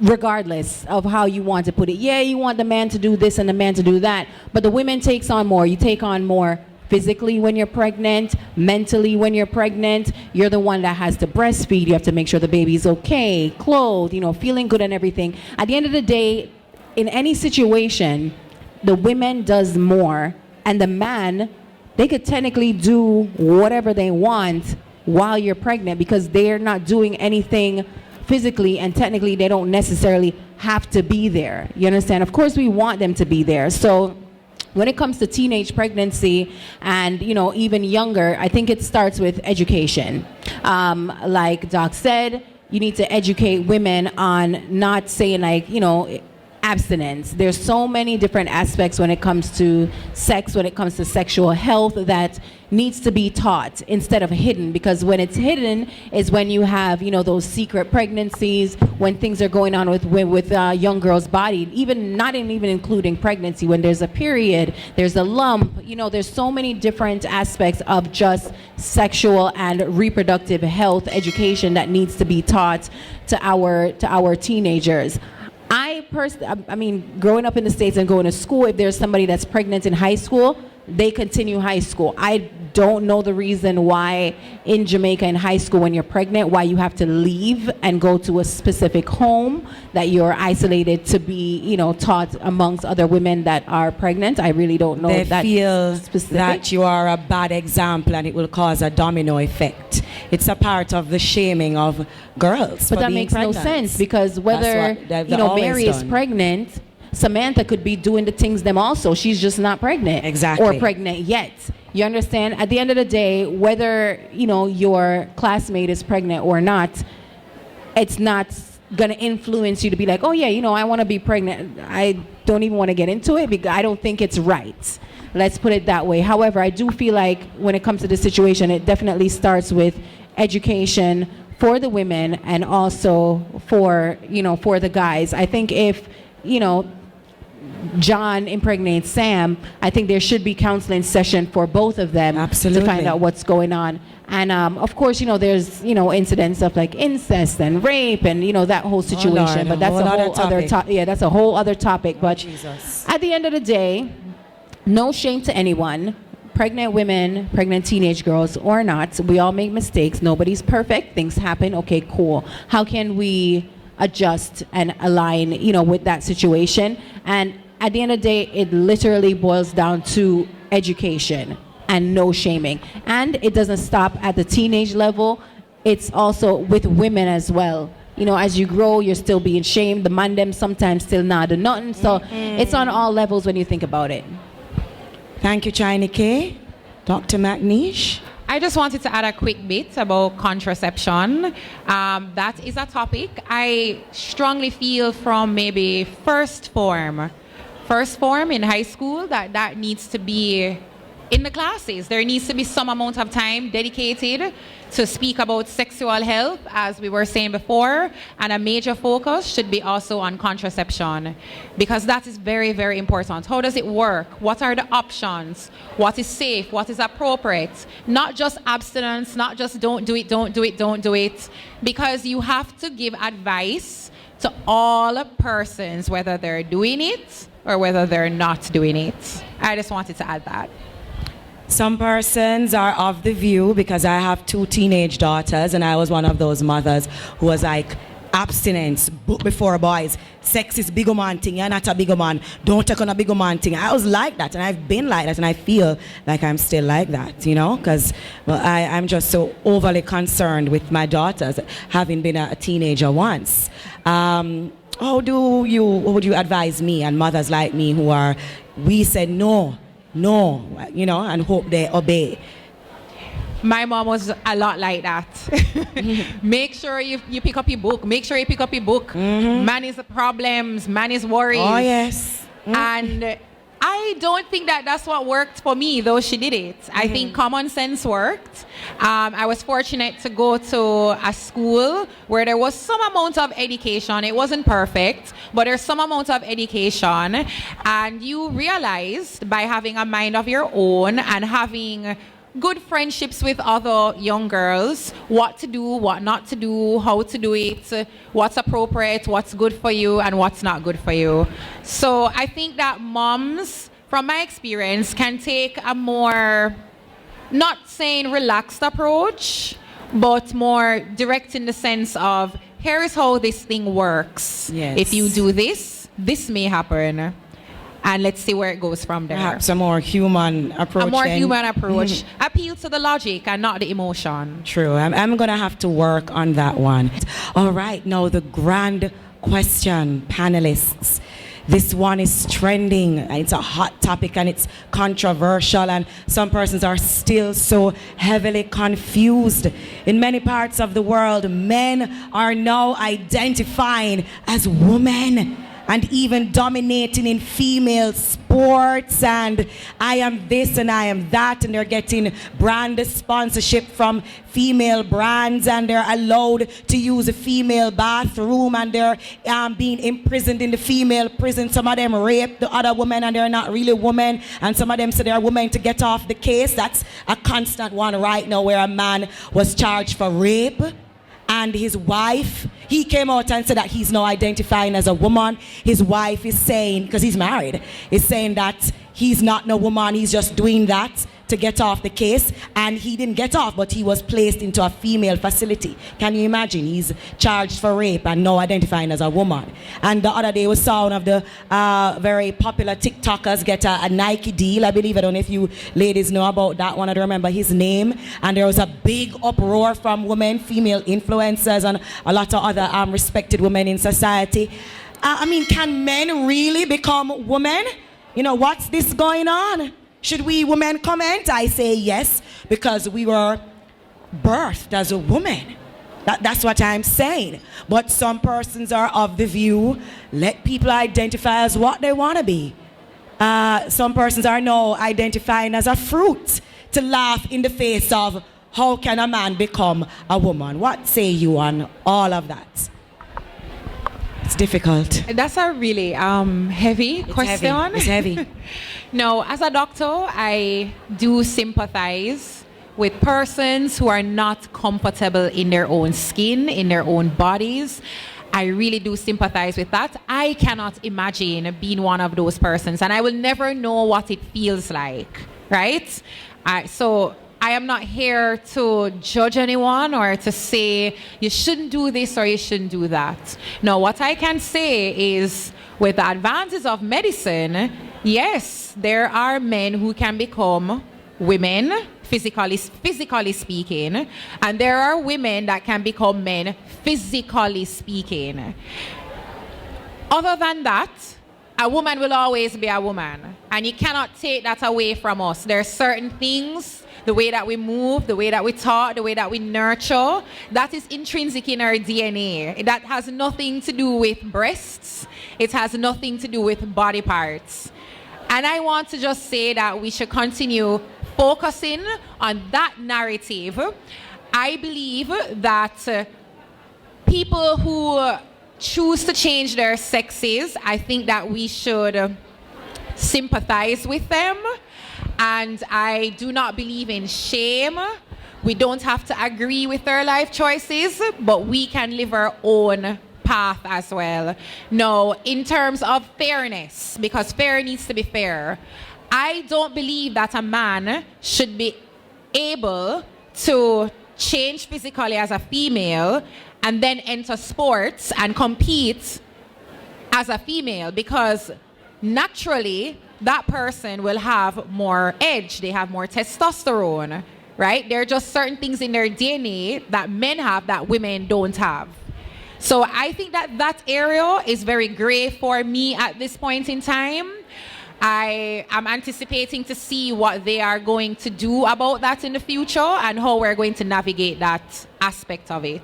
regardless of how you want to put it. Yeah, you want the man to do this and the man to do that, but the women takes on more. You take on more physically when you're pregnant, mentally when you're pregnant. You're the one that has to breastfeed. You have to make sure the baby's okay, clothed, feeling good and everything. At the end of the day, in any situation, the women does more, and the man, they could technically do whatever they want while you're pregnant because they're not doing anything physically, and technically they don't necessarily have to be there. You understand? Of course we want them to be there. So when it comes to teenage pregnancy and, even younger, I think it starts with education. Like Doc said, you need to educate women on not saying abstinence. There's so many different aspects when it comes to sex, when it comes to sexual health, that needs to be taught instead of hidden, because when it's hidden is when you have those secret pregnancies, when things are going on with young girls' body, even including pregnancy, when there's a period, there's a lump, there's so many different aspects of just sexual and reproductive health education that needs to be taught to our teenagers. I mean, growing up in the States and going to school, if there's somebody that's pregnant in high school, they continue high school. I don't know the reason why in Jamaica in high school when you're pregnant, why you have to leave and go to a specific home that you're isolated to be, taught amongst other women that are pregnant. I really don't know they if that's feel specific. that you are a bad example and it will cause a domino effect. It's a part of the shaming of girls. But for that being makes pregnant. no sense, because whether they've always Mary is done. pregnant, Samantha could be doing the things them also. She's just not pregnant. Exactly. Or pregnant yet. You understand? At the end of the day, whether your classmate is pregnant or not, it's not gonna influence you to be like, oh yeah, I want to be pregnant. I don't even want to get into it because I don't think it's right. Let's put it that way. However, I do feel like when it comes to this situation, it definitely starts with education for the women and also for the guys. I think if John impregnates Sam, I think there should be counseling session for both of them. Absolutely. To find out what's going on. And of course, there's incidents of like incest and rape and that whole situation. Lord, but that's a whole other topic. Yeah, that's a whole other topic. But Jesus. At the end of the day, no shame to anyone. Pregnant women, pregnant teenage girls or not, we all make mistakes. Nobody's perfect. Things happen. Okay, cool. How can we adjust and align, with that situation? And at the end of the day, it literally boils down to education and no shaming. And it doesn't stop at the teenage level. It's also with women as well. As you grow, you're still being shamed. The man them sometimes still not do nothing. So it's on all levels when you think about it. Thank you, Chiney-K. Dr. McNish. I just wanted to add a quick bit about contraception. That is a topic I strongly feel from maybe first form in high school, that needs to be in the classes. There needs to be some amount of time dedicated to speak about sexual health, as we were saying before, and a major focus should be also on contraception, because that is very, very important. How does it work? What are the options? What is safe? What is appropriate? Not just abstinence, not just don't do it, don't do it, don't do it, because you have to give advice to all persons, whether they're doing it or whether they're not doing it. I just wanted to add that. Some persons are of the view, because I have 2 teenage daughters, and I was one of those mothers who was like, abstinence, book before boys, sex is big man thing, you're not a big man, don't take on a big man thing. I was like that, and I've been like that, and I feel like I'm still like that, you know, because I'm just so overly concerned with my daughters, having been a teenager once. How would you advise me and mothers like me who are, we said no, you know, and hope they obey? My mom was a lot like that. Make sure you pick up your book. Make sure you pick up your book. Mm-hmm. Man is problems. Man is worries. Oh, yes. Mm-hmm. And I don't think that that's what worked for me, though she did it. I think common sense worked. I was fortunate to go to a school where there was some amount of education. It wasn't perfect, but there's some amount of education. And you realized by having a mind of your own and having good friendships with other young girls, what to do, what not to do, how to do it, what's appropriate, what's good for you, and what's not good for you. So I think that moms, from my experience, can take a more, not saying relaxed approach, but more direct in the sense of, here is how this thing works. Yes. If you do this, this may happen. And let's see where it goes from there. Perhaps a more human approach. A more human approach. Appeal to the logic and not the emotion. True. I'm going to have to work on that one. All right. Now, the grand question, panelists. This one is trending. It's a hot topic and it's controversial, and some persons are still so heavily confused. In many parts of the world, men are now identifying as women and even dominating in female sports, and I am this and I am that, and they're getting brand sponsorship from female brands, and they're allowed to use a female bathroom, and they're being imprisoned in the female prison. Some of them rape the other women and they're not really women, and some of them say they're women to get off the case. That's a constant one right now, where a man was charged for rape, and his wife, he came out and said that he's now identifying as a woman. His wife is saying, because he's married, is saying that he's not no woman, he's just doing that to get off the case, and he didn't get off, but he was placed into a female facility. Can you imagine? He's charged for rape and now identifying as a woman. And the other day we saw one of the very popular TikTokers get a Nike deal. I believe, I don't know if you ladies know about that one. I don't remember his name. And there was a big uproar from women, female influencers, and a lot of other respected women in society. I mean, can men really become women? You know, what's this going on? Should we women comment? I say yes, because we were birthed as a woman. That's what I'm saying. But some persons are of the view, let people identify as what they want to be. Some persons are now identifying as a fruit, to laugh in the face of, how can a man become a woman? What say you on all of that? It's difficult. That's a really heavy question. Heavy. It's heavy. No, as a doctor, I do sympathize with persons who are not comfortable in their own skin, in their own bodies. I really do sympathize with that. I cannot imagine being one of those persons, and I will never know what it feels like, right? So I am not here to judge anyone or to say you shouldn't do this or you shouldn't do that. No, what I can say is, with the advances of medicine, yes, there are men who can become women, physically speaking, and there are women that can become men, physically speaking. Other than that, a woman will always be a woman, and you cannot take that away from us. There are certain things, the way that we move, the way that we talk, the way that we nurture, that is intrinsic in our DNA. That has nothing to do with breasts. It has nothing to do with body parts. And I want to just say that we should continue focusing on that narrative. I believe that people who choose to change their sexes, I think that we should sympathize with them. And I do not believe in shame. We don't have to agree with their life choices, but we can live our own path as well. Now, in terms of fairness, because fair needs to be fair, I don't believe that a man should be able to change physically as a female and then enter sports and compete as a female, because naturally that person will have more edge. They have more testosterone, right? There are just certain things in their DNA that men have that women don't have. So I think that that area is very gray for me at this point in time. I am anticipating to see what they are going to do about that in the future and how we're going to navigate that aspect of it.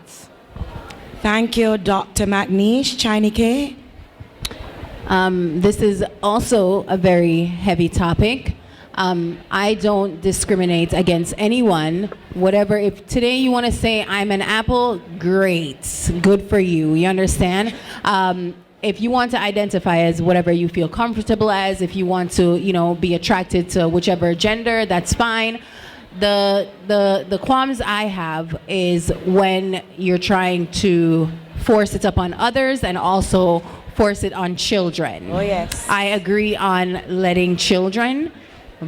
Thank you, Dr. McNish. Chiney-K. This is also a very heavy topic. I don't discriminate against anyone. Whatever, if today you want to say I'm an apple, great, good for you. You understand? If you want to identify as whatever you feel comfortable as, if you want to, you know, be attracted to whichever gender, that's fine. The qualms I have is when you're trying to force it upon others and also force it on children. Oh, yes. I agree on letting children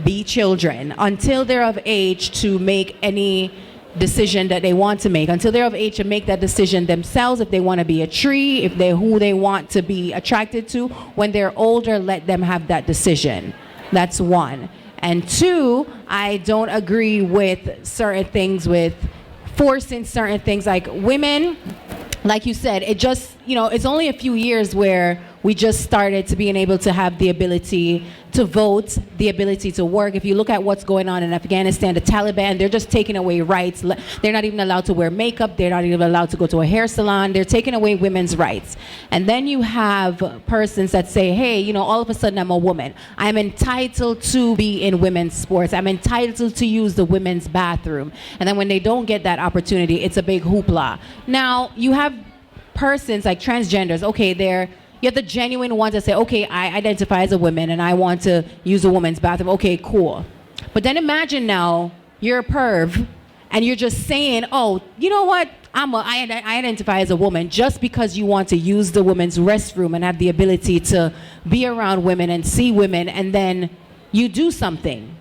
be children until they're of age to make any decision that they want to make, until they're of age to make that decision themselves, if they want to be a tree, if they're who they want to be attracted to. When they're older, let them have that decision. That's one. And two, I don't agree with certain things, with forcing certain things, like women. Like you said, it just, you know, it's only a few years where we just started to being able to have the ability to vote, the ability to work. If you look at what's going on in Afghanistan, the Taliban, they're just taking away rights. They're not even allowed to wear makeup. They're not even allowed to go to a hair salon. They're taking away women's rights. And then you have persons that say, hey, you know, all of a sudden I'm a woman. I'm entitled to be in women's sports. I'm entitled to use the women's bathroom. And then when they don't get that opportunity, it's a big hoopla. Now, you have persons like transgenders. Okay, you're the genuine ones that say, okay, I identify as a woman and I want to use a woman's bathroom. Okay, cool. But then imagine now you're a perv and you're just saying, oh, you know what? I identify as a woman, just because you want to use the women's restroom and have the ability to be around women and see women, and then you do something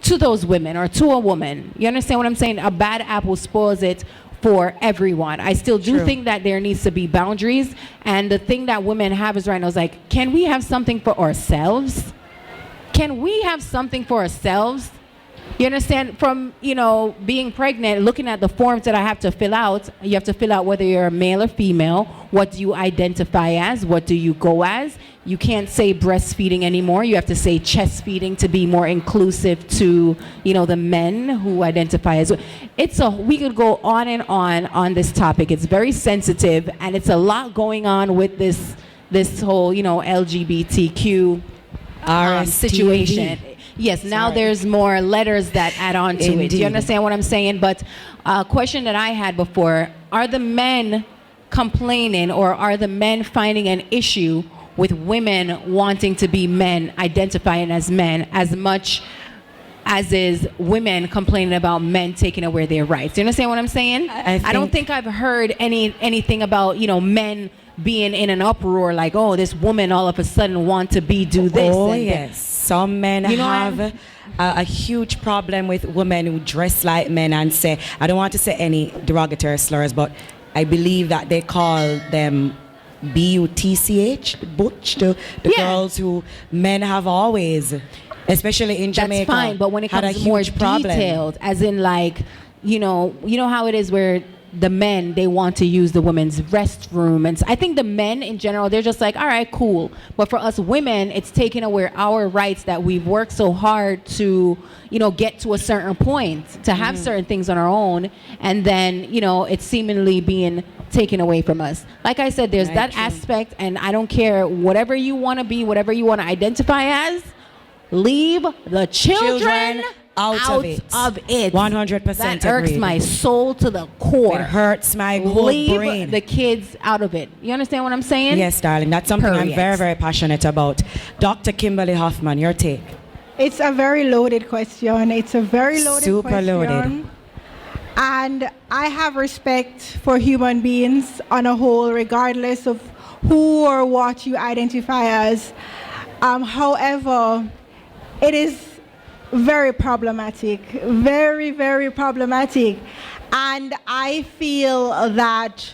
to those women or to a woman. You understand what I'm saying? A bad apple spoils it for everyone. I still do think that there needs to be boundaries, and the thing that women have is right now is like, can we have something for ourselves? Can we have something for ourselves? You understand? From, you know, being pregnant, looking at the forms that I have to fill out, you have to fill out whether you're a male or female, what do you identify as, what do you go as. You can't say breastfeeding anymore. You have to say chest feeding to be more inclusive to, you know, the men who identify as. We could go on and on this topic. It's very sensitive, and it's a lot going on with this whole, you know, LGBTQ situation. Yes, now there's more letters that add on to it. Do you understand what I'm saying? But a question that I had before, are the men complaining, or are the men finding an issue with women wanting to be men, identifying as men, as much as is women complaining about men taking away their rights? Do you understand what I'm saying? I don't think I've heard anything about, you know, men being in an uproar like, oh, this woman all of a sudden want to do this. Oh, yes. Some men have a huge problem with women who dress like men and say, I don't want to say any derogatory slurs, but I believe that they call them B-U-T-C-H, butch, the girls who men have always, especially in Jamaica. That's fine, but when it comes more detailed, as in like, you know how it is where the men, they want to use the women's restroom. And so I think the men in general, they're just like, all right, cool. But for us women, it's taking away our rights that we've worked so hard to, you know, get to a certain point, to have certain things on our own. And then, you know, it's seemingly being taken away from us. Like I said, there's that aspect, and I don't care whatever you want to be, whatever you want to identify as, leave the children out of it. 100% That irks agreed. my soul to the core. It hurts my whole Leave brain. the kids out of it. You understand what I'm saying? Yes, darling. That's something I'm Period. very, very passionate about. Dr. Kimberly Hoffman, your take. It's a very loaded question. It's a very loaded Super question. loaded. And I have respect for human beings on a whole, regardless of who or what you identify as. However, it is very problematic, very, very problematic. And I feel that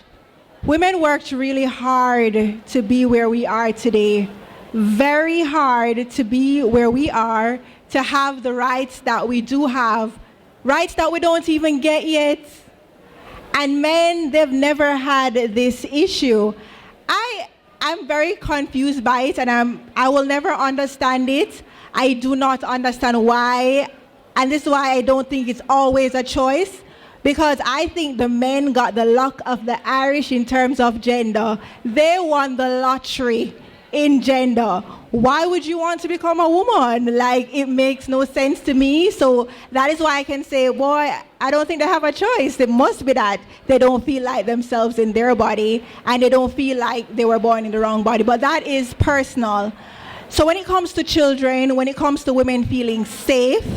women worked really hard to be where we are today. Very hard to be where we are, to have the rights that we do have, rights that we don't even get yet. And men, they've never had this issue. I'm very confused by it, and I will never understand it. I do not understand why, and this is why I don't think it's always a choice, because I think the men got the luck of the Irish in terms of gender. They won the lottery in gender. Why would you want to become a woman? Like, it makes no sense to me. So that is why I can say, boy, I don't think they have a choice. It must be that they don't feel like themselves in their body, and they don't feel like they were born in the wrong body. But that is personal. So when it comes to children, when it comes to women feeling safe,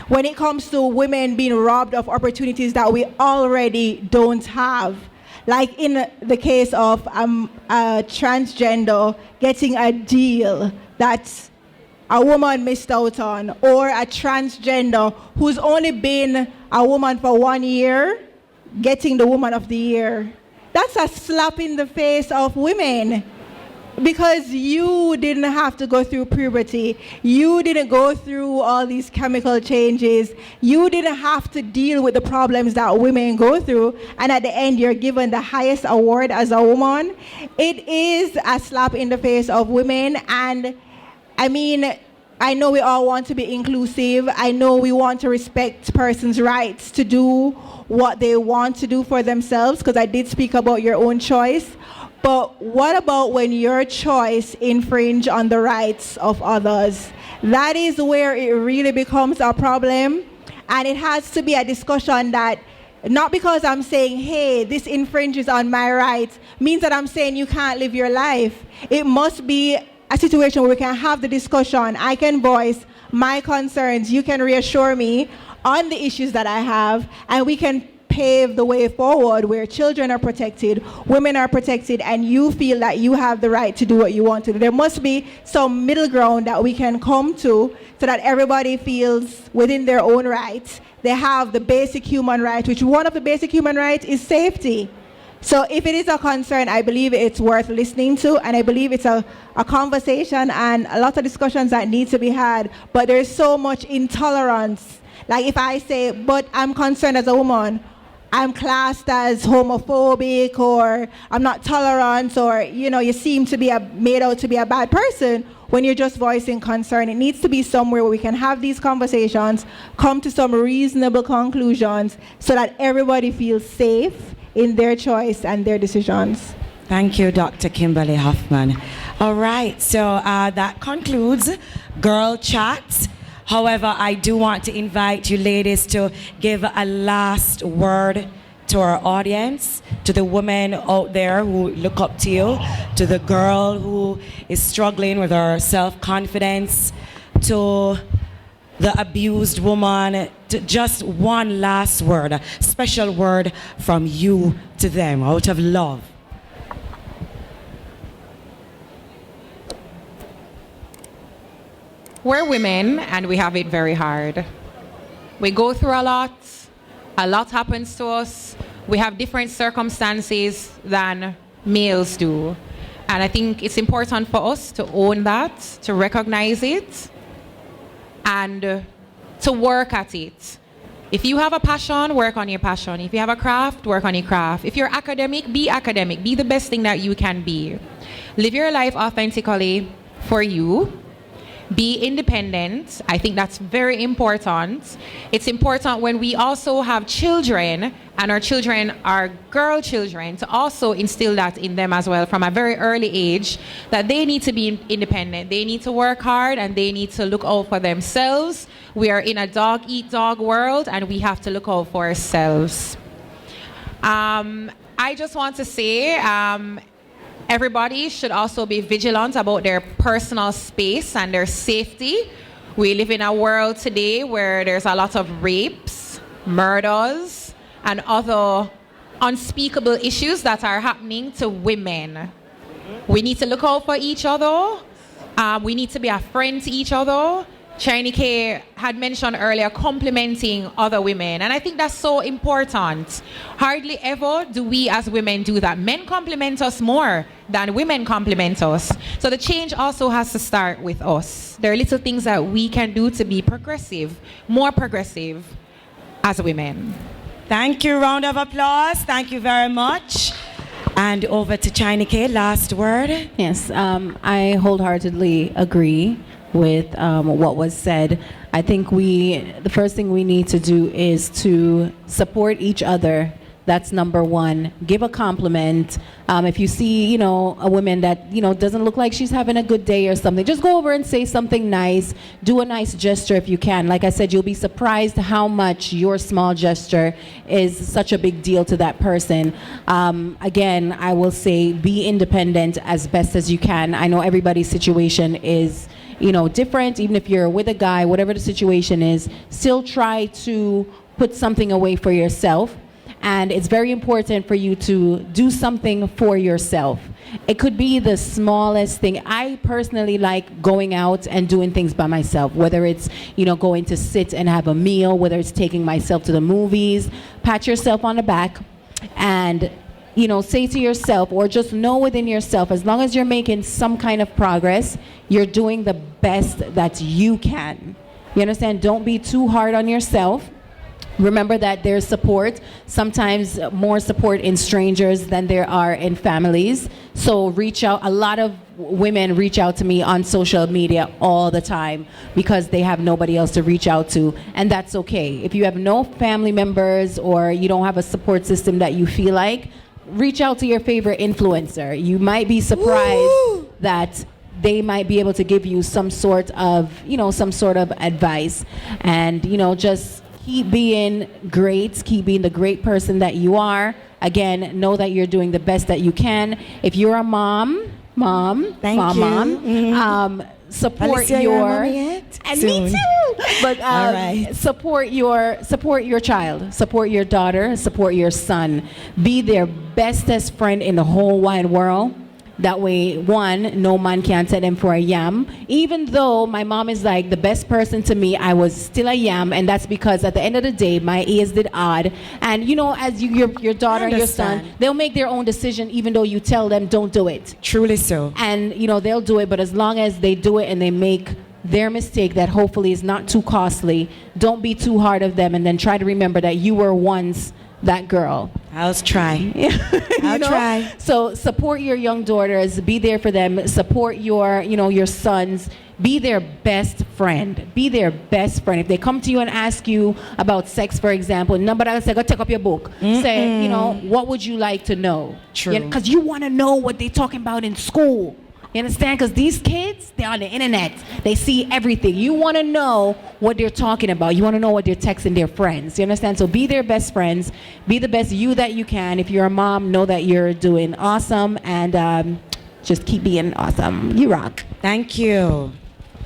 when it comes to women being robbed of opportunities that we already don't have, like in the case of a transgender getting a deal that a woman missed out on, or a transgender who's only been a woman for 1 year getting the Woman of the Year. That's a slap in the face of women. Because you didn't have to go through puberty. You didn't go through all these chemical changes. You didn't have to deal with the problems that women go through. And at the end, you're given the highest award as a woman. It is a slap in the face of women. And I mean, I know we all want to be inclusive. I know we want to respect persons' rights to do what they want to do for themselves, because I did speak about your own choice. But what about when your choice infringe on the rights of others? That is where it really becomes a problem. And it has to be a discussion that, not because I'm saying, hey, this infringes on my rights, means that I'm saying you can't live your life. It must be a situation where we can have the discussion. I can voice my concerns. You can reassure me on the issues that I have, and we can pave the way forward where children are protected, women are protected, and you feel that you have the right to do what you want to do. There must be some middle ground that we can come to so that everybody feels within their own rights. They have the basic human right, which one of the basic human rights is safety. So if it is a concern, I believe it's worth listening to, and I believe it's a conversation and a lot of discussions that need to be had, but there's so much intolerance. Like if I say, but I'm concerned as a woman, I'm classed as homophobic, or I'm not tolerant, or you seem to be made out to be a bad person when you're just voicing concern. It needs to be somewhere where we can have these conversations, come to some reasonable conclusions so that everybody feels safe in their choice and their decisions. Thank you, Dr. Kimberly Hoffman. All right, so that concludes Girl Chat. However, I do want to invite you ladies to give a last word to our audience, to the women out there who look up to you, to the girl who is struggling with her self-confidence, to the abused woman, to just one last word, a special word from you to them out of love. We're women and we have it very hard. We go through a lot happens to us. We have different circumstances than males do. And I think it's important for us to own that, to recognize it, and to work at it. If you have a passion, work on your passion. If you have a craft, work on your craft. If you're academic, be the best thing that you can be. Live your life authentically for you. Be independent. I think that's very important. It's important when we also have children, and our children are girl children, to also instill that in them as well from a very early age, that they need to be independent. They need to work hard and they need to look out for themselves We are in a dog-eat-dog world, and we have to look out for ourselves. I just want to say, everybody should also be vigilant about their personal space and their safety. We live in a world today where there's a lot of rapes, murders, and other unspeakable issues that are happening to women. We need to look out for each other. We need to be a friend to each other. Chiney-K had mentioned earlier complimenting other women, and I think that's so important. Hardly ever do we as women do that. Men compliment us more than women compliment us. So the change also has to start with us. There are little things that we can do to be progressive, more progressive as women. Thank you. Round of applause. Thank you very much. And over to Chiney-K, last word. Yes, I wholeheartedly agree with what was said. I think the first thing we need to do is to support each other. That's number one. Give a compliment. If you see, a woman that, doesn't look like she's having a good day or something, just go over and say something nice. Do a nice gesture if you can. Like I said, you'll be surprised how much your small gesture is such a big deal to that person. Again, I will say be independent as best as you can. I know everybody's situation is different. Even if you're with a guy, whatever the situation is, still try to put something away for yourself. And it's very important for you to do something for yourself. It could be the smallest thing. I personally like going out and doing things by myself, whether it's, going to sit and have a meal, whether it's taking myself to the movies. Pat yourself on the back and, say to yourself, or just know within yourself, as long as you're making some kind of progress, you're doing the best that you can. You understand? Don't be too hard on yourself. Remember that there's support, sometimes more support in strangers than there are in families. So reach out. A lot of women reach out to me on social media all the time because they have nobody else to reach out to, and that's okay. If you have no family members or you don't have a support system that you feel like, reach out to your favorite influencer. You might be surprised that they might be able to give you some sort of advice, and just keep being great, keep being the great person that you are. Again, know that you're doing the best that you can. If you're a mom, Thank you. Support Alicia, your you're a mommy yet? and Soon. me too. But All right. support your child, support your daughter, support your son. Be their bestest friend in the whole wide world. That way, one, no man can set them for a yam. Even though my mom is like the best person to me, I was still a yam, and that's because at the end of the day, my ears did odd. And as your daughter and your son, they'll make their own decision, even though you tell them don't do it. Truly so. And they'll do it, but as long as they do it and they make their mistake that hopefully is not too costly, don't be too hard of them, and then try to remember that you were once that girl. I'll try. I'll try. So support your young daughters, be there for them, support your sons, be their best friend. Be their best friend. If they come to you and ask you about sex, for example, number I say, go take up your book. Say, what would you like to know? True. Because you want to know what they're talking about in school. You understand? Because these kids, they're on the internet. They see everything. You want to know what they're talking about. You want to know what they're texting their friends. You understand? So be their best friends. Be the best you that you can. If you're a mom, know that you're doing awesome, and just keep being awesome. You rock. Thank you.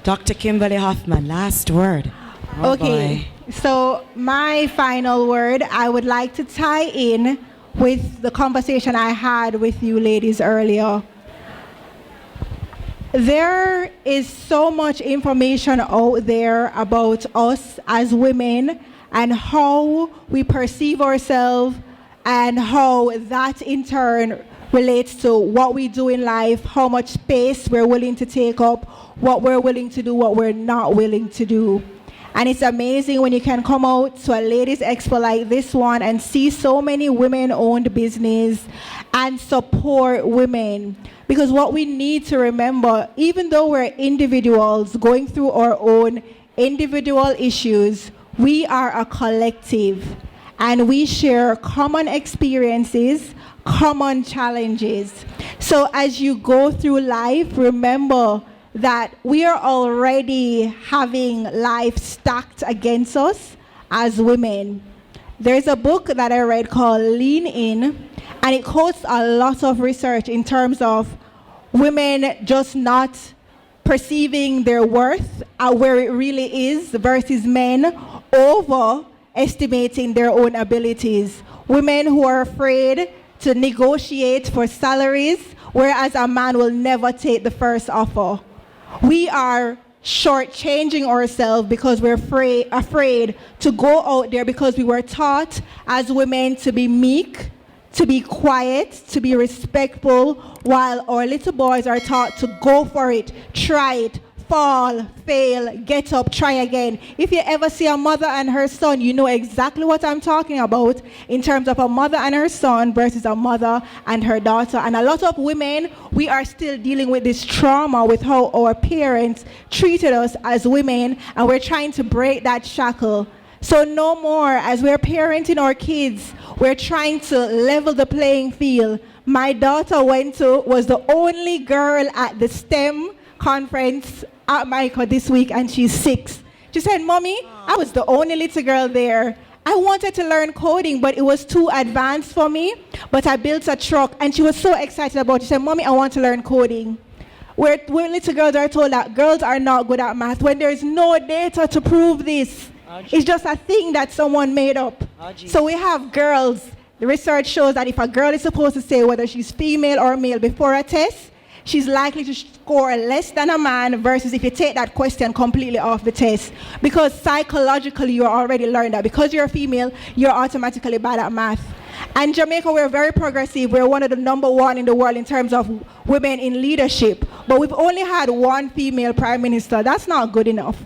Dr. Kimberly Hoffman, last word. Oh, Okay, so my final word, I would like to tie in with the conversation I had with you ladies earlier. There is so much information out there about us as women and how we perceive ourselves and how that in turn relates to what we do in life, how much space we're willing to take up, what we're willing to do, what we're not willing to do. And it's amazing when you can come out to a ladies expo like this one and see so many women-owned business and support women. Because what we need to remember, even though we're individuals going through our own individual issues, we are a collective and we share common experiences, common challenges. So as you go through life, remember that we are already having life stacked against us as women. There's a book that I read called Lean In, and it quotes a lot of research in terms of women just not perceiving their worth at where it really is versus men overestimating their own abilities. Women who are afraid to negotiate for salaries, whereas a man will never take the first offer. We are shortchanging ourselves because we're afraid to go out there because we were taught as women to be meek, to be quiet, to be respectful, while our little boys are taught to go for it, try it, fall, fail, get up, try again. If you ever see a mother and her son, you know exactly what I'm talking about in terms of a mother and her son versus a mother and her daughter. And a lot of women, we are still dealing with this trauma with how our parents treated us as women, and we're trying to break that shackle. So no more, as we're parenting our kids, we're trying to level the playing field. My daughter was the only girl at the STEM conference at Michael this week, and she's 6. She said, "Mommy, I was the only little girl there. I wanted to learn coding, but it was too advanced for me, but I built a truck." And she was so excited about it. She said, "Mommy, I want to learn coding." Where little girls are told that girls are not good at math when there is no data to prove this. It's just a thing that someone made up. So we have girls. The research shows that if a girl is supposed to say whether she's female or male before a test, she's likely to score less than a man versus if you take that question completely off the test. Because psychologically, you already learned that because you're a female, you're automatically bad at math. And Jamaica, we're very progressive. We're one of the #1 in the world in terms of women in leadership. But we've only had one female prime minister. That's not good enough.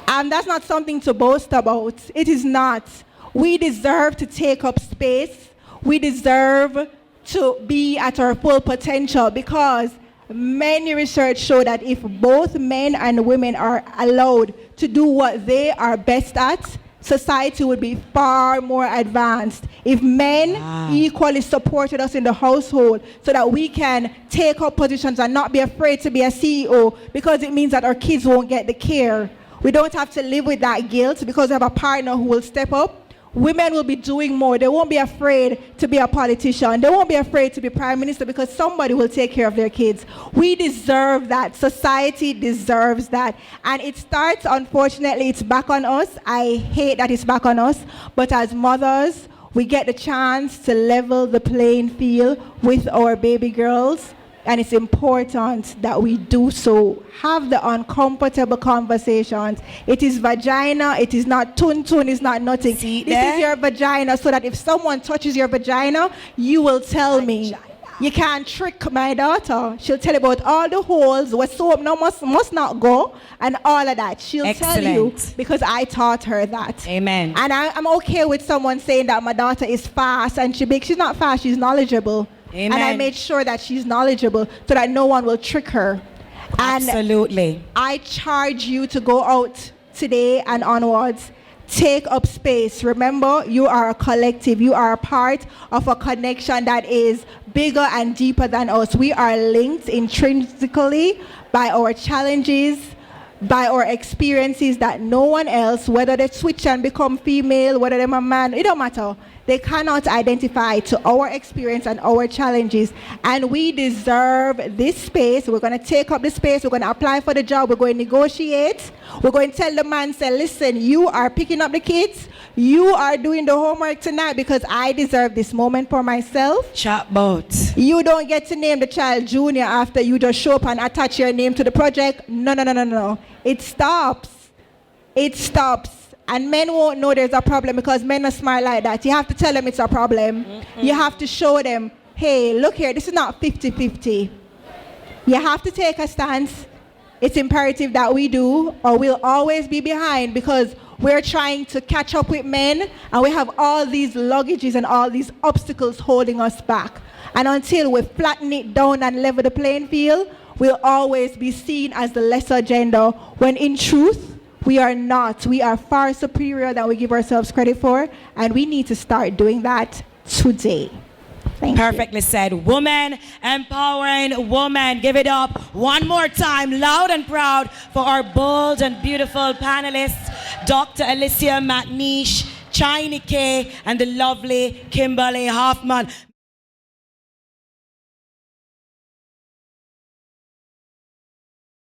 And that's not something to boast about. It is not. We deserve to take up space. We deserve to be at our full potential, because many research show that if both men and women are allowed to do what they are best at, society would be far more advanced. If men equally supported us in the household so that we can take up positions and not be afraid to be a CEO, because it means that our kids won't get the care. We don't have to live with that guilt because we have a partner who will step up. Women will be doing more. They won't be afraid to be a politician. They won't be afraid to be prime minister because somebody will take care of their kids. We deserve that. Society deserves that. And it starts, unfortunately, it's back on us. I hate that it's back on us. But as mothers, we get the chance to level the playing field with our baby girls. And it's important that we do so. Have the uncomfortable conversations. It is vagina. It is not tun-tun. It's not nothing. This is your vagina, so that if someone touches your vagina, you will tell me. You can't trick my daughter. She'll tell you about all the holes where soap must not go and all of that. She'll tell you because I taught her that. Amen. And I'm okay with someone saying that my daughter is fast and she's not fast, she's knowledgeable. Amen. And I made sure that she's knowledgeable so that no one will trick her. Absolutely. And I charge you to go out today and onwards. Take up space. Remember, you are a collective. You are a part of a connection that is bigger and deeper than us. We are linked intrinsically by our challenges, by our experiences that no one else, whether they switch and become female, whether they're a man, it don't matter. They cannot identify to our experience and our challenges. And we deserve this space. We're going to take up the space. We're going to apply for the job. We're going to negotiate. We're going to tell the man, say, listen, you are picking up the kids. You are doing the homework tonight because I deserve this moment for myself. Chatbot. You don't get to name the child Junior after you just show up and attach your name to the project. No. It stops. It stops. And men won't know there's a problem because men are smart like that. You have to tell them it's a problem. You have to show them, hey, look here, this is not 50-50. You have to take a stance. It's imperative that we do, or we'll always be behind because we're trying to catch up with men and we have all these luggages and all these obstacles holding us back. And until we flatten it down and level the playing field, we'll always be seen as the lesser gender when in truth, we are not. We are far superior than we give ourselves credit for, and we need to start doing that today. Thank Perfectly said. Woman empowering woman. Give it up one more time, loud and proud, for our bold and beautiful panelists, Dr. Alicia McNish, Chiney-K, and the lovely Kimberly Hoffman.